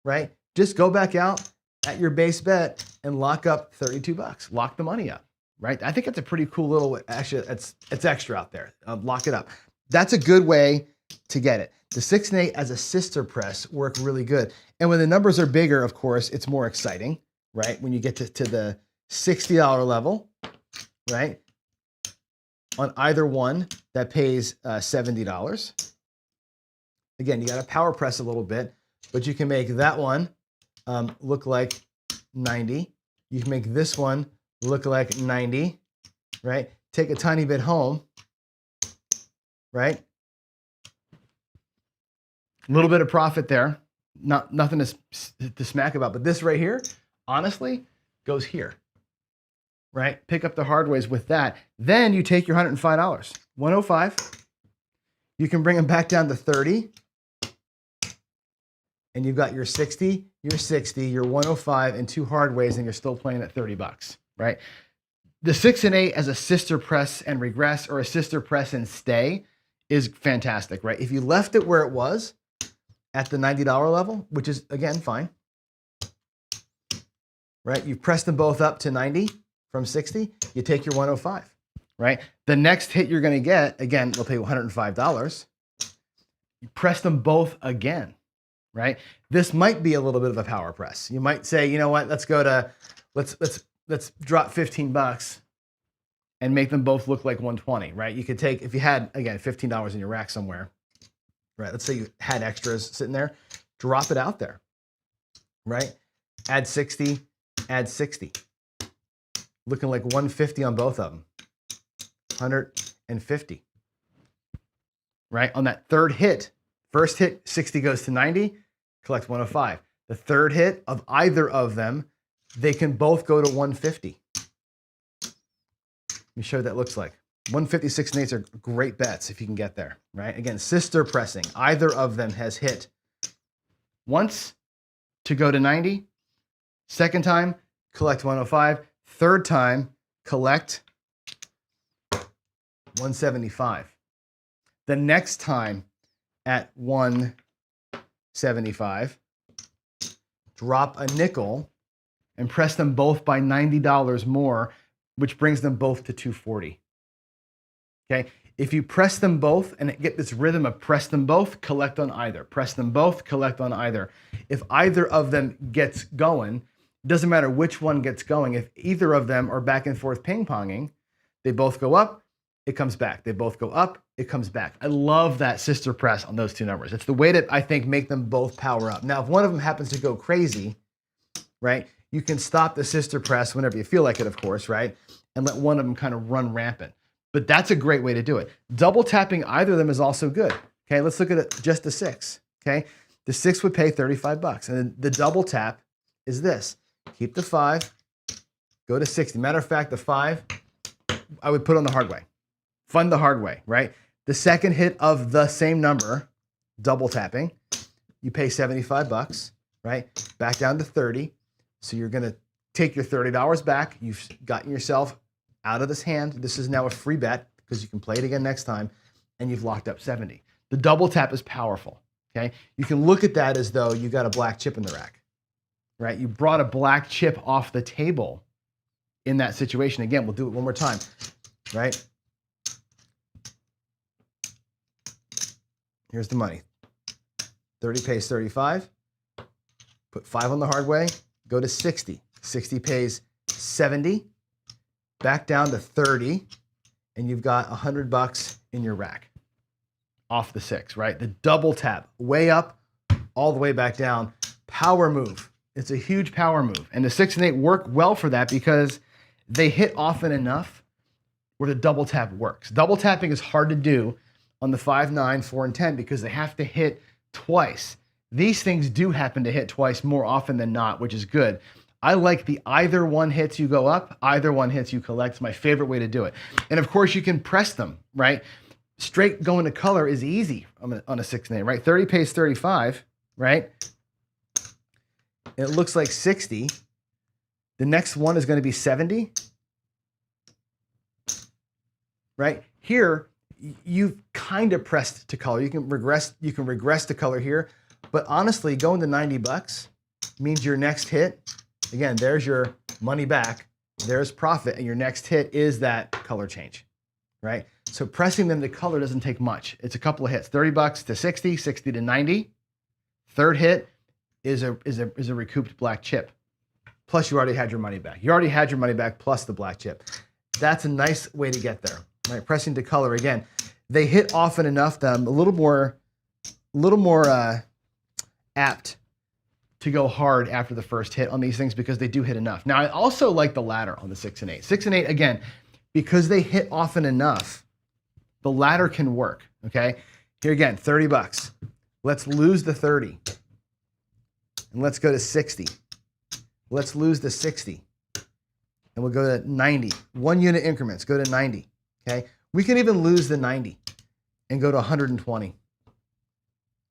[SPEAKER 1] right? Just go back out at your base bet and lock up 32 bucks. Lock the money up. Right? I think it's a pretty cool little, actually, it's extra out there. Lock it up. That's a good way to get it. The 6 and 8 as a sister press work really good. And when the numbers are bigger, of course, it's more exciting, right? When you get to the $60 level, right? On either one, that pays $70. Again, you got to power press a little bit, but you can make that one look like 90. You can make this one look like 90, right? Take a tiny bit home, right? A little bit of profit there. Nothing to smack about, but this right here, honestly, goes here, right? Pick up the hard ways with that. Then you take your $105, 105. You can bring them back down to 30, and you've got your 60, your 105, and 2 hard ways, and you're still playing at 30 bucks. Right? The 6 and 8 as a sister press and regress or a sister press and stay is fantastic, right? If you left it where it was at the $90 level, which is, again, fine, right? You press them both up to 90 from 60, you take your 105, right? The next hit you're going to get, again, they'll pay $105. You press them both again, right? This might be a little bit of a power press. You might say, you know what, let's drop 15 bucks and make them both look like 120, right? You could take, if you had, again, $15 in your rack somewhere, right? Let's say you had extras sitting there, drop it out there, right? Add 60, add 60. Looking like 150 on both of them. 150, right? On that third hit, first hit, 60 goes to 90, collect 105. The third hit of either of them, they can both go to 150. Let me show you what that looks like. 150, 6 and 8s are great bets if you can get there, right? Again, sister pressing. Either of them has hit once, to go to 90. Second time, collect 105. Third time, collect 175. The next time at 175, drop a nickel and press them both by $90 more, which brings them both to 240. Okay, if you press them both and get this rhythm of press them both, collect on either. Press them both, collect on either. If either of them gets going, it doesn't matter which one gets going. If either of them are back and forth ping-ponging, they both go up, it comes back. They both go up, it comes back. I love that sister press on those two numbers. It's the way that I think make them both power up. Now, if one of them happens to go crazy, right, you can stop the sister press whenever you feel like it, of course, right, and let one of them kind of run rampant. But that's a great way to do it. Double tapping either of them is also good. Okay, let's look at it, just the 6. Okay, the 6 would pay $35, and then the double tap is this. Keep the 5, go to 60. Matter of fact, the 5, I would put on the hard way. Fund the hard way, right? The second hit of the same number, double tapping, you pay $75, right? Back down to 30. So you're gonna take your $30 back. You've gotten yourself out of this hand. This is now a free bet because you can play it again next time, and you've locked up 70. The double tap is powerful, okay? You can look at that as though you got a black chip in the rack, right? You brought a black chip off the table in that situation. Again, we'll do it one more time, right? Here's the money. 30 pays 35. Put 5 on the hard way, go to 60. 60 pays 70. Back down to 30, and you've got $100 in your rack off the 6, right? The double tap, way up, all the way back down. Power move. It's a huge power move. And the 6 and 8 work well for that because they hit often enough where the double tap works. Double tapping is hard to do on the 5, 9, 4, and 10 because they have to hit twice. These things do happen to hit twice more often than not, which is good. I like the either one hits you go up, either one hits you collect. It's my favorite way to do it. And of course you can press them, right? Straight going to color is easy on a 6 and 8, right? 30 pays 35, right? It looks like 60. The next one is going to be 70, right? Here, you've kind of pressed to color. You can regress to color here, but honestly, going to $90 means your next hit, again, there's your money back, there's profit, and your next hit is that color change, right? So pressing them to color doesn't take much. It's a couple of hits, $30 to 60, 60 to 90. Third hit is a recouped black chip. Plus you already had your money back. You already had your money back plus the black chip. That's a nice way to get there, right? Pressing to color, again, they hit often enough that I'm a little more apt to go hard after the first hit on these things because they do hit enough. Now, I also like the ladder on the 6 and 8. 6 and 8, again, because they hit often enough, the ladder can work, okay? Here again, $30. Let's lose the 30. And let's go to 60. Let's lose the 60. And we'll go to 90. 1 unit increments, go to 90, okay? We can even lose the 90 and go to 120,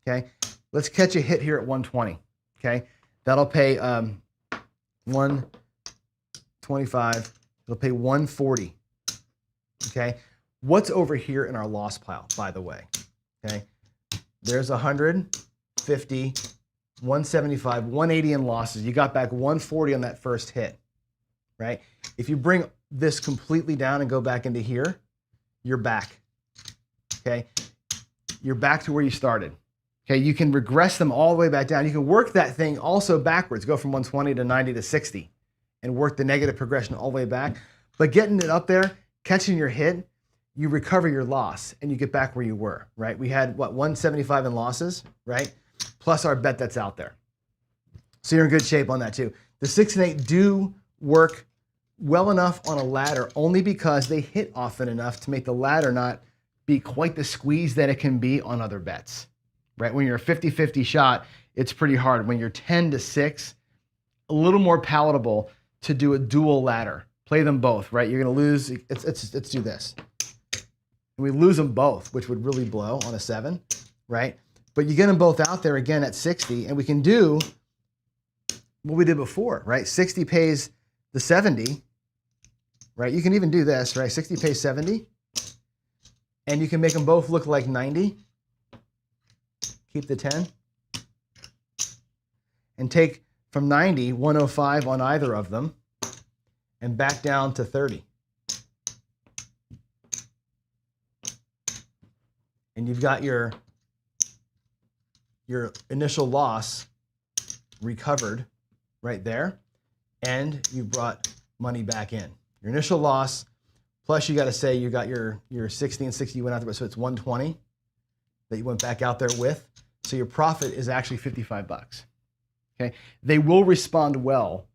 [SPEAKER 1] okay? Let's catch a hit here at 120. Okay, that'll pay 125. It'll pay 140. Okay, what's over here in our loss pile, by the way? Okay, there's 150, 175, 180 in losses. You got back 140 on that first hit, right? If you bring this completely down and go back into here, you're back. Okay, you're back to where you started. Okay, you can regress them all the way back down. You can work that thing also backwards, go from 120 to 90 to 60 and work the negative progression all the way back. But getting it up there, catching your hit, you recover your loss and you get back where you were, right? We had, what, 175 in losses, right? Plus our bet that's out there. So you're in good shape on that too. The 6 and 8 do work well enough on a ladder only because they hit often enough to make the ladder not be quite the squeeze that it can be on other bets. Right? When you're a 50-50 shot, it's pretty hard. When you're 10 to 6, a little more palatable to do a dual ladder. Play them both, right? You're going to lose. Let's do this. And we lose them both, which would really blow on a 7, right? But you get them both out there again at 60, and we can do what we did before, right? 60 pays the 70, right? You can even do this, right? 60 pays 70, and you can make them both look like 90. Keep the 10, and take from 90, 105 on either of them, and back down to 30. And you've got your initial loss recovered right there, and you brought money back in. Your initial loss, plus you got to say you got your 60 and 60 you went out there, so it's 120 that you went back out there with. So your profit is actually 55 bucks. Okay, they will respond well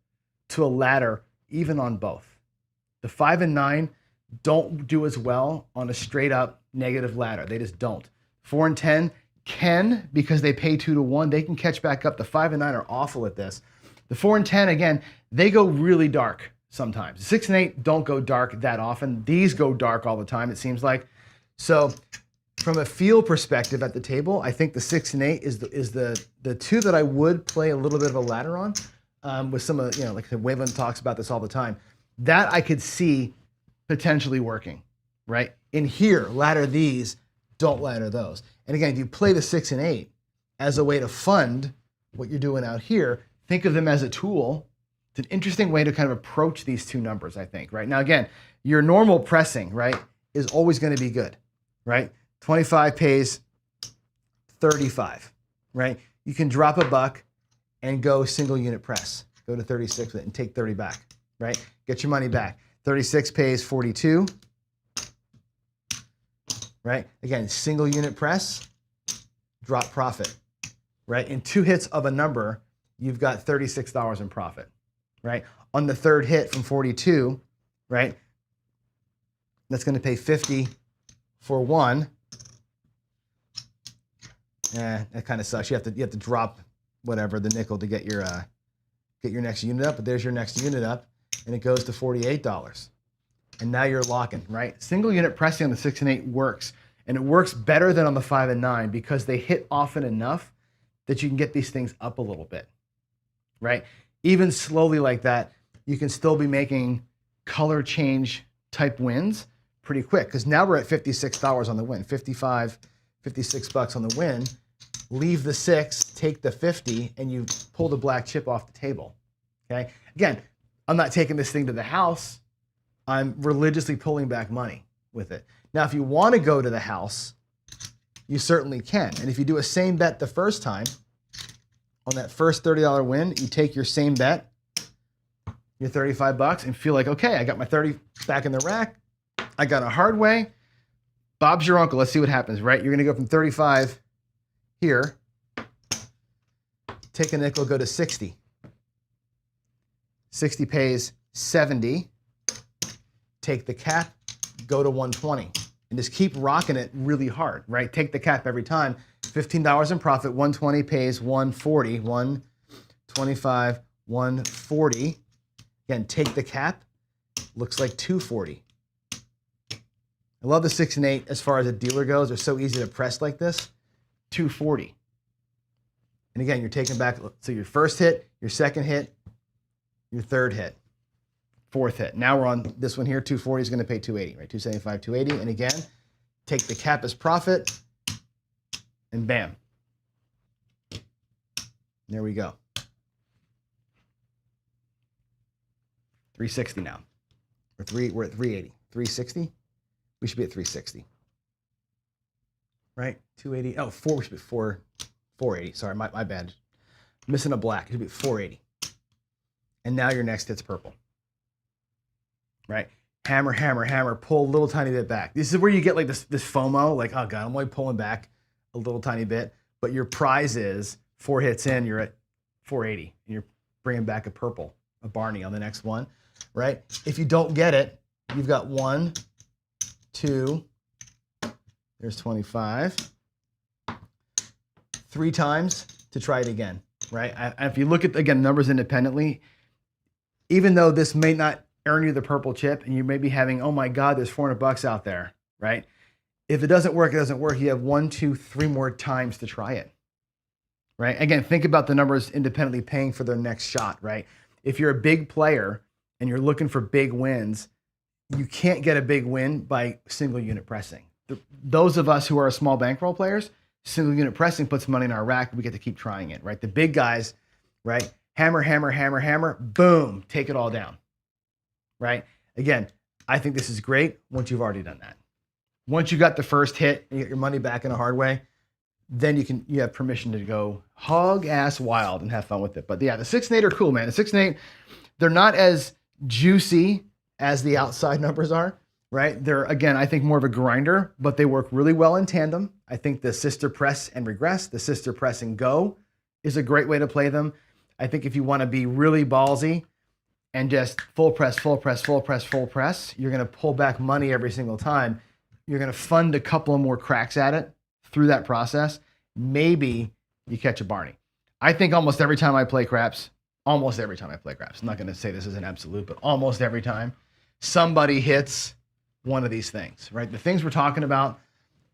[SPEAKER 1] to a ladder even on both. The 5 and 9 don't do as well on a straight up negative ladder. They just don't. 4 and 10 can, because they pay 2 to 1. They can catch back up. The 5 and 9 are awful at this. The 4 and 10, again, they go really dark sometimes. 6 and 8 don't go dark that often. These go dark all the time, it seems like. So from a feel perspective at the table, I think the 6 and 8 is the two that I would play a little bit of a ladder on, with some of, like Waveland talks about this all the time. That I could see potentially working, right? In here, ladder these, don't ladder those. And again, if you play the 6 and 8 as a way to fund what you're doing out here, think of them as a tool. It's an interesting way to kind of approach these two numbers, I think, right? Now, again, your normal pressing, right, is always going to be good, right? 25 pays 35, right? You can drop a buck and go single unit press. Go to 36 with it and take 30 back, right? Get your money back. 36 pays 42, right? Again, single unit press, drop profit, right? In 2 hits of a number, you've got $36 in profit, right? On the third hit from 42, right? That's going to pay 50 for 1. That kind of sucks. You have to drop whatever the nickel to get your next unit up. But there's your next unit up, and it goes to $48. And now you're locking, right? Single unit pressing on the 6 and 8 works, and it works better than on the 5 and 9 because they hit often enough that you can get these things up a little bit, right? Even slowly like that, you can still be making color change type wins pretty quick, because now we're at $56 on the win, 55, 56 bucks on the win. Leave the 6, take the 50, and you pull the black chip off the table, okay? Again, I'm not taking this thing to the house. I'm religiously pulling back money with it. Now, if you want to go to the house, you certainly can. And if you do a same bet the first time, on that first $30 win, you take your same bet, your 35 bucks, and feel like, okay, I got my 30 back in the rack. I got a hard way. Bob's your uncle. Let's see what happens, right? You're going to go from 35 here, take a nickel, go to 60. 60 pays 70. Take the cap, go to 120, and just keep rocking it really hard, right? Take the cap every time. $15 in profit, 120 pays 140, 125, 140. Again, take the cap, looks like 240. I love the 6 and 8 as far as a dealer goes. They're so easy to press like this. 240. And again, you're taking back, so your first hit, your second hit, your third hit, fourth hit. Now we're on this one here. 240 is going to pay 280, right? 275, 280. And again, take the cap as profit, and bam. There we go. 360 now. We're at 380. 360? We should be at 360. Right? 280. Oh, we should be 480. Sorry, my bad. Missing a black. It should be at 480. And now your next hit's purple. Right? Hammer, hammer, hammer. Pull a little tiny bit back. This is where you get like this FOMO. Like, oh God, I'm only pulling back a little tiny bit. But your prize is 4 hits in, you're at 480. And you're bringing back a purple, a Barney on the next one. Right? If you don't get it, you've got 1, 2, there's 25. 3 times to try it again, right? If you look at, again, numbers independently, even though this may not earn you the purple chip and you may be having, oh my God, there's 400 bucks out there, right? If it doesn't work, it doesn't work. You have 1, 2, 3 more times to try it, right? Again, think about the numbers independently paying for their next shot, right? If you're a big player and you're looking for big wins, you can't get a big win by single unit pressing. Those of us who are small bankroll players, single unit pressing puts money in our rack. We get to keep trying it, right? The big guys, right? Hammer, hammer, hammer, hammer, boom, take it all down, right? Again, I think this is great once you've already done that. Once you got the first hit and you get your money back in a hard way, then you have permission to go hog ass wild and have fun with it. But yeah, the 6 and 8 are cool, man. The 6 and 8, they're not as juicy as the outside numbers are, right? They're, again, I think more of a grinder, but they work really well in tandem. I think the sister press and regress, the sister press and go is a great way to play them. I think if you want to be really ballsy and just full press, full press, full press, full press, you're going to pull back money every single time. You're going to fund a couple of more cracks at it through that process. Maybe you catch a Barney. I think almost every time I play craps, I'm not going to say this is an absolute, but almost every time somebody hits one of these things, right? The things we're talking about,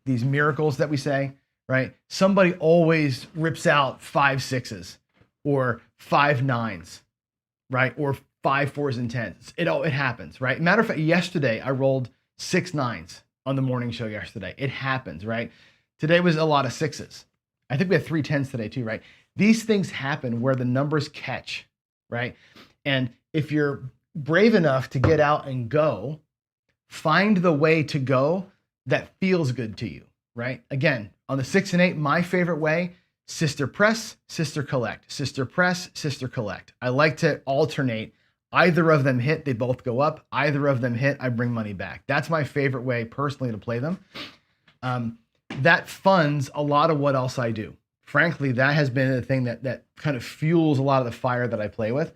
[SPEAKER 1] these miracles that we say, right? Somebody always rips out 5 6s or 5 9s, right? Or 5 4s and 10s. It happens, right? Matter of fact, yesterday I rolled 6 9s on the morning show yesterday. It happens, right? Today was a lot of 6s. I think we had 3 10s today too, right? These things happen where the numbers catch, right? And if you're brave enough to get out and go, find the way to go that feels good to you, right? Again, on the 6 and 8, my favorite way, sister press, sister collect, sister press, sister collect. I like to alternate. Either of them hit, they both go up. Either of them hit, I bring money back. That's my favorite way personally to play them. That funds a lot of what else I do. Frankly, that has been the thing that kind of fuels a lot of the fire that I play with.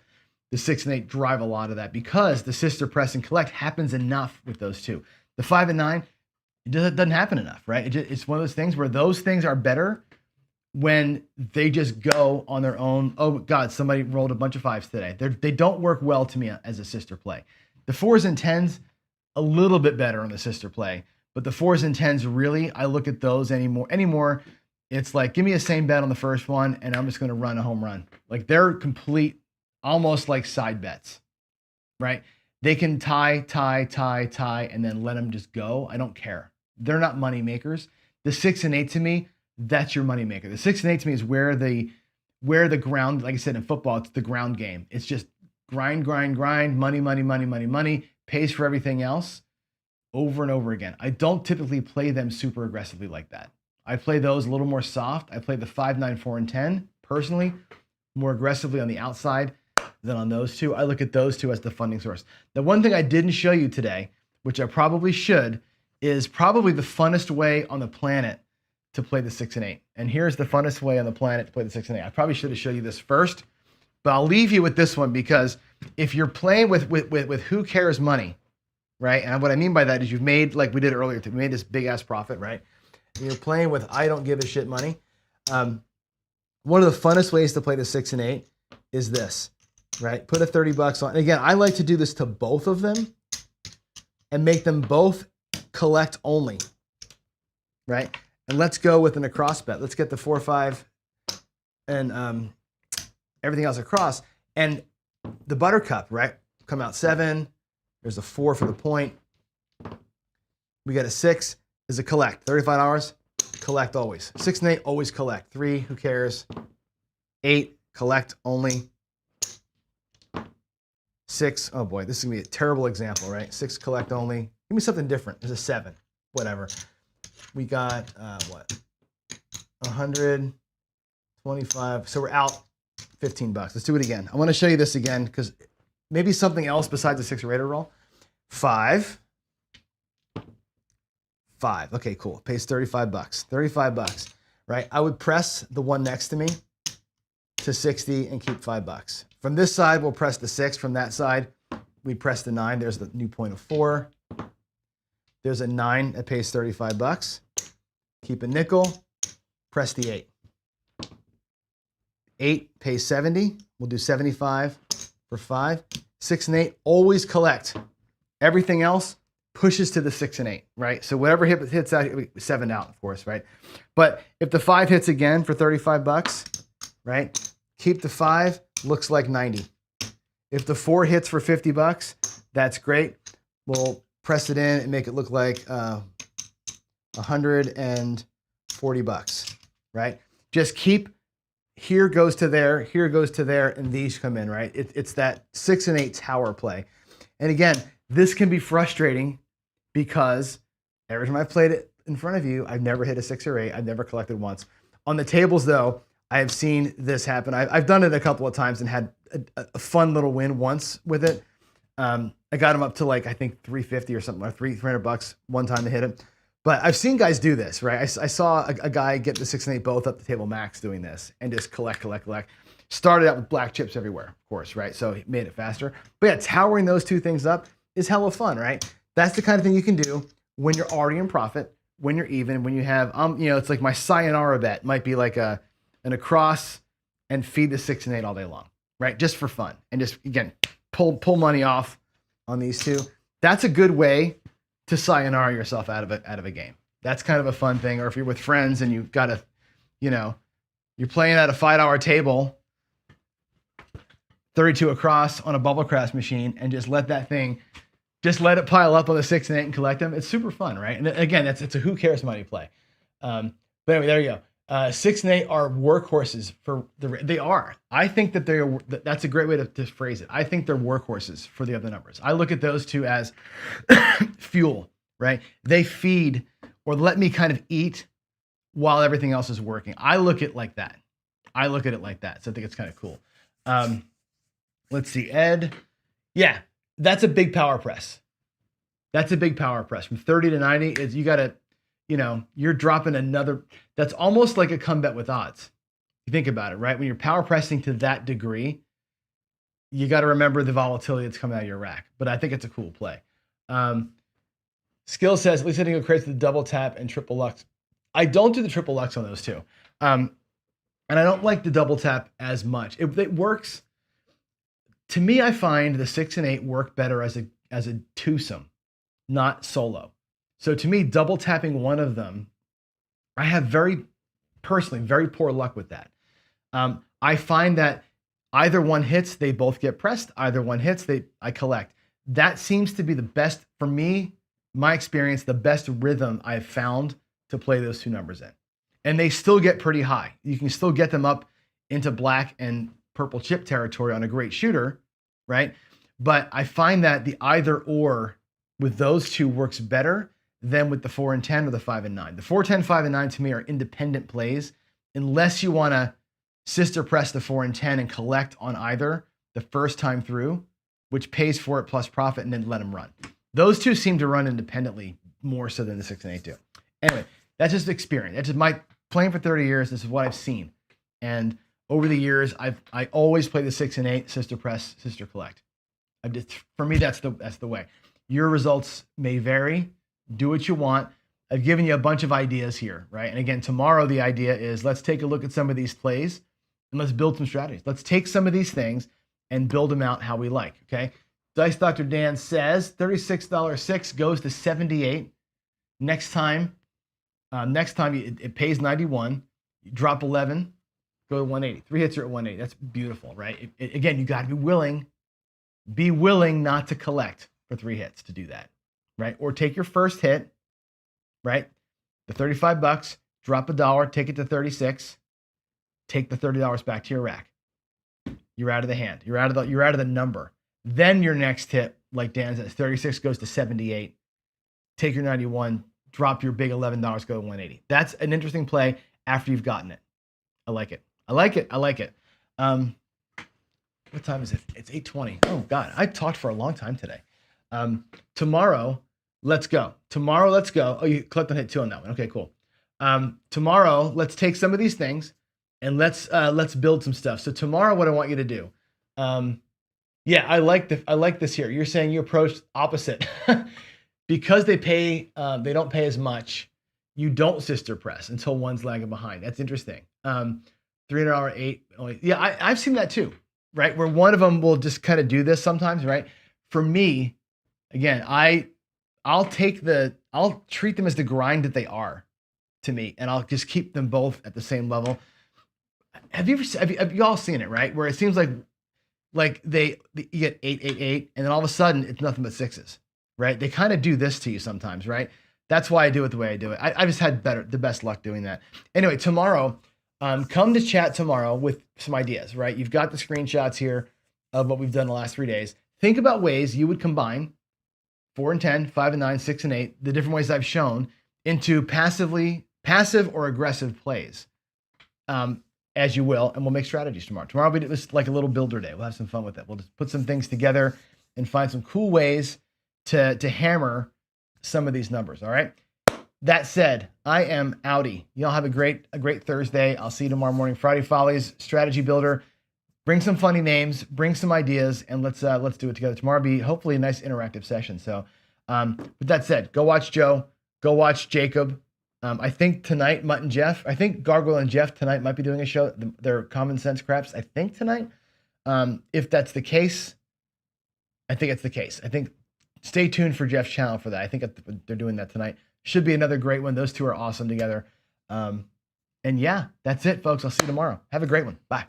[SPEAKER 1] The 6 and 8 drive a lot of that because the sister press and collect happens enough with those two. The 5 and 9, it doesn't happen enough, right? It's one of those things where those things are better when they just go on their own. Oh God, somebody rolled a bunch of 5s today. They don't work well to me as a sister play. The 4s and 10s, a little bit better on the sister play, but the 4s and 10s really, I look at those anymore. It's like, give me a same bet on the first one and I'm just going to run a home run. Like they're complete, almost like side bets, right? They can tie, and then let them just go. I don't care. They're not money makers. The 6 and 8 to me, that's your money maker. The 6 and 8 to me is where the ground, like I said in football, it's the ground game. It's just grind, money, pays for everything else over and over again. I don't typically play them super aggressively like that. I play those a little more soft. I play the 5, 9, 4, and 10 personally more aggressively on the outside than on those two. I look at those two as the funding source. The one thing I didn't show you today, which I probably should, is probably the funnest way on the planet to play the 6 and 8. And here's the funnest way on the planet to play the 6 and 8. I probably should have showed you this first, but I'll leave you with this one because if you're playing with who cares money, right? And what I mean by that is you've made, like we did earlier, we made this big ass profit, right? And you're playing with I don't give a shit money. One of the funnest ways to play the 6 and 8 is this, right? Put a $30 on. And again, I like to do this to both of them and make them both collect only, right? And let's go with an across bet. Let's get the 4, 5, and everything else across. And the buttercup, right? Come out 7. There's a 4 for the point. We got a 6 is a collect. $35, collect always. 6 and 8, always collect. 3, who cares? 8, collect only. 6, oh boy, this is gonna be a terrible example, right? 6, collect only. Give me something different. There's a 7, whatever. We got, what? 125. So we're out $15. Let's do it again. I want to show you this again because maybe something else besides the 6 or 8 roll. 5. Okay, cool. Pays $35. $35, right? I would press the one next to me to 60 and keep $5. From this side, we'll press the 6. From that side, we press the 9. There's the new point of 4. There's a 9 that pays $35. Keep a nickel. Press the 8. 8 pays 70. We'll do 75 for 5. 6 and 8 always collect. Everything else pushes to the 6 and 8, right? So whatever hits out, 7 out, of course, right? But if the 5 hits again for $35, right? Keep the 5, looks like 90. If the 4 hits for 50 bucks, that's great. We'll press it in and make it look like 140 bucks, right? Just keep, here goes to there, and these come in, right? It's that 6 and 8 tower play. And again, this can be frustrating because every time I've played it in front of you, I've never hit a 6 or 8. I've never collected once. On the tables, though, I have seen this happen. I've done it a couple of times and had a fun little win once with it. I got him up to like, I think 350 or something, or 300 bucks one time to hit him. But I've seen guys do this, right? I saw a guy get the 6 and 8 both up the table max doing this and just collect. Started out with black chips everywhere, of course, right? So he made it faster. But yeah, towering those two things up is hella fun, right? That's the kind of thing you can do when you're already in profit, when you're even, when you have, it's like my sayonara bet might be like an across and feed the 6 and 8 all day long, right? Just for fun. And just, again, pull money off on these two. That's a good way to sayonara yourself out of a game. That's kind of a fun thing. Or if you're with friends and you've got to, you're playing at a $5 table, 32 across on a bubble crash machine, and just let it pile up on the 6 and 8 and collect them. It's super fun, right? And again, it's a who cares money play. But anyway, there you go. 6 and 8 are workhorses they are. I think that that's a great way to phrase it. I think they're workhorses for the other numbers. I look at those two as fuel, right? They feed or let me kind of eat while everything else is working. I look at it like that. So I think it's kind of cool. Let's see, Ed. Yeah, that's a big power press. From 30 to 90 is you got to, you're dropping another, that's almost like a come bet with odds. You think about it, right? When you're power pressing to that degree, you got to remember the volatility that's coming out of your rack. But I think it's a cool play. Skill says, at least hitting a crates with the double tap and triple lux. I don't do the triple lux on those two. And I don't like the double tap as much. It works. To me, I find the 6 and 8 work better as a twosome, not solo. So to me, double tapping one of them, I have very poor luck with that. I find that either one hits, they both get pressed. Either one hits, I collect. That seems to be the best, for me, my experience, the best rhythm I've found to play those two numbers in. And they still get pretty high. You can still get them up into black and purple chip territory on a great shooter, right? But I find that the either or with those two works better than with the 4 and 10 or the 5 and 9. The 4, 10, 5, and 9 to me are independent plays unless you want to sister press the 4 and 10 and collect on either the first time through, which pays for it plus profit, and then let them run. Those two seem to run independently more so than the 6 and 8 do. Anyway, that's just experience. That's just my playing for 30 years. This is what I've seen. And over the years, I always play the 6 and 8, sister press, sister collect. For me, that's the way. Your results may vary. Do what you want. I've given you a bunch of ideas here, right? And again, tomorrow the idea is let's take a look at some of these plays and let's build some strategies. Let's take some of these things and build them out how we like, okay? Dice Dr. Dan says $36.06 goes to 78. Next time it pays 91. You drop 11, go to 180. 3 hits are at 180. That's beautiful, right? Again, you got to be willing not to collect for 3 hits to do that, right? Or take your first hit, right? The 35 bucks, drop $1, take it to 36, take the $30 back to your rack. You're out of the hand. You're out of the number. Then your next hit, like Dan says, 36 goes to 78. Take your 91, drop your big $11, go to 180. That's an interesting play after you've gotten it. I like it. What time is it? It's 8:20. Oh God, I talked for a long time today. Tomorrow, let's go. Oh, you clicked on hit 2 on that one. Okay, cool. Tomorrow, let's take some of these things and let's build some stuff. So tomorrow, what I want you to do, yeah, I like this here. You're saying you approach opposite because they don't pay as much. You don't sister press until one's lagging behind. That's interesting. $300 8. Yeah, I've seen that too, right? Where one of them will just kind of do this sometimes, right? For me, again, I'll treat them as the grind that they are to me, and I'll just keep them both at the same level. have you all seen it, right? Where it seems like you get 888 and then all of a sudden it's nothing but sixes, right? They kind of do this to you sometimes, right? That's why I do it the way I do it. I just had the best luck doing that. Anyway, tomorrow, come to chat tomorrow with some ideas, right? You've got the screenshots here of what we've done the last 3 days. Think about ways you would combine 4 and 10, 5 and 9, 6 and 8, the different ways I've shown into passive or aggressive plays. As you will, and we'll make strategies tomorrow. Tomorrow will be just like a little builder day. We'll have some fun with it. We'll just put some things together and find some cool ways to hammer some of these numbers. All right. That said, I am outie. Y'all have a great Thursday. I'll see you tomorrow morning. Friday Follies Strategy Builder. Bring some funny names, bring some ideas, and let's do it together. Tomorrow will be hopefully a nice interactive session. So, with that said, go watch Joe. Go watch Jacob. I think tonight, Mutt and Jeff, I think Gargoyle and Jeff tonight might be doing a show. Their Common Sense Craps, I think tonight. If that's the case, I think it's the case. I think stay tuned for Jeff's channel for that. I think they're doing that tonight. Should be another great one. Those two are awesome together. And yeah, that's it, folks. I'll see you tomorrow. Have a great one. Bye.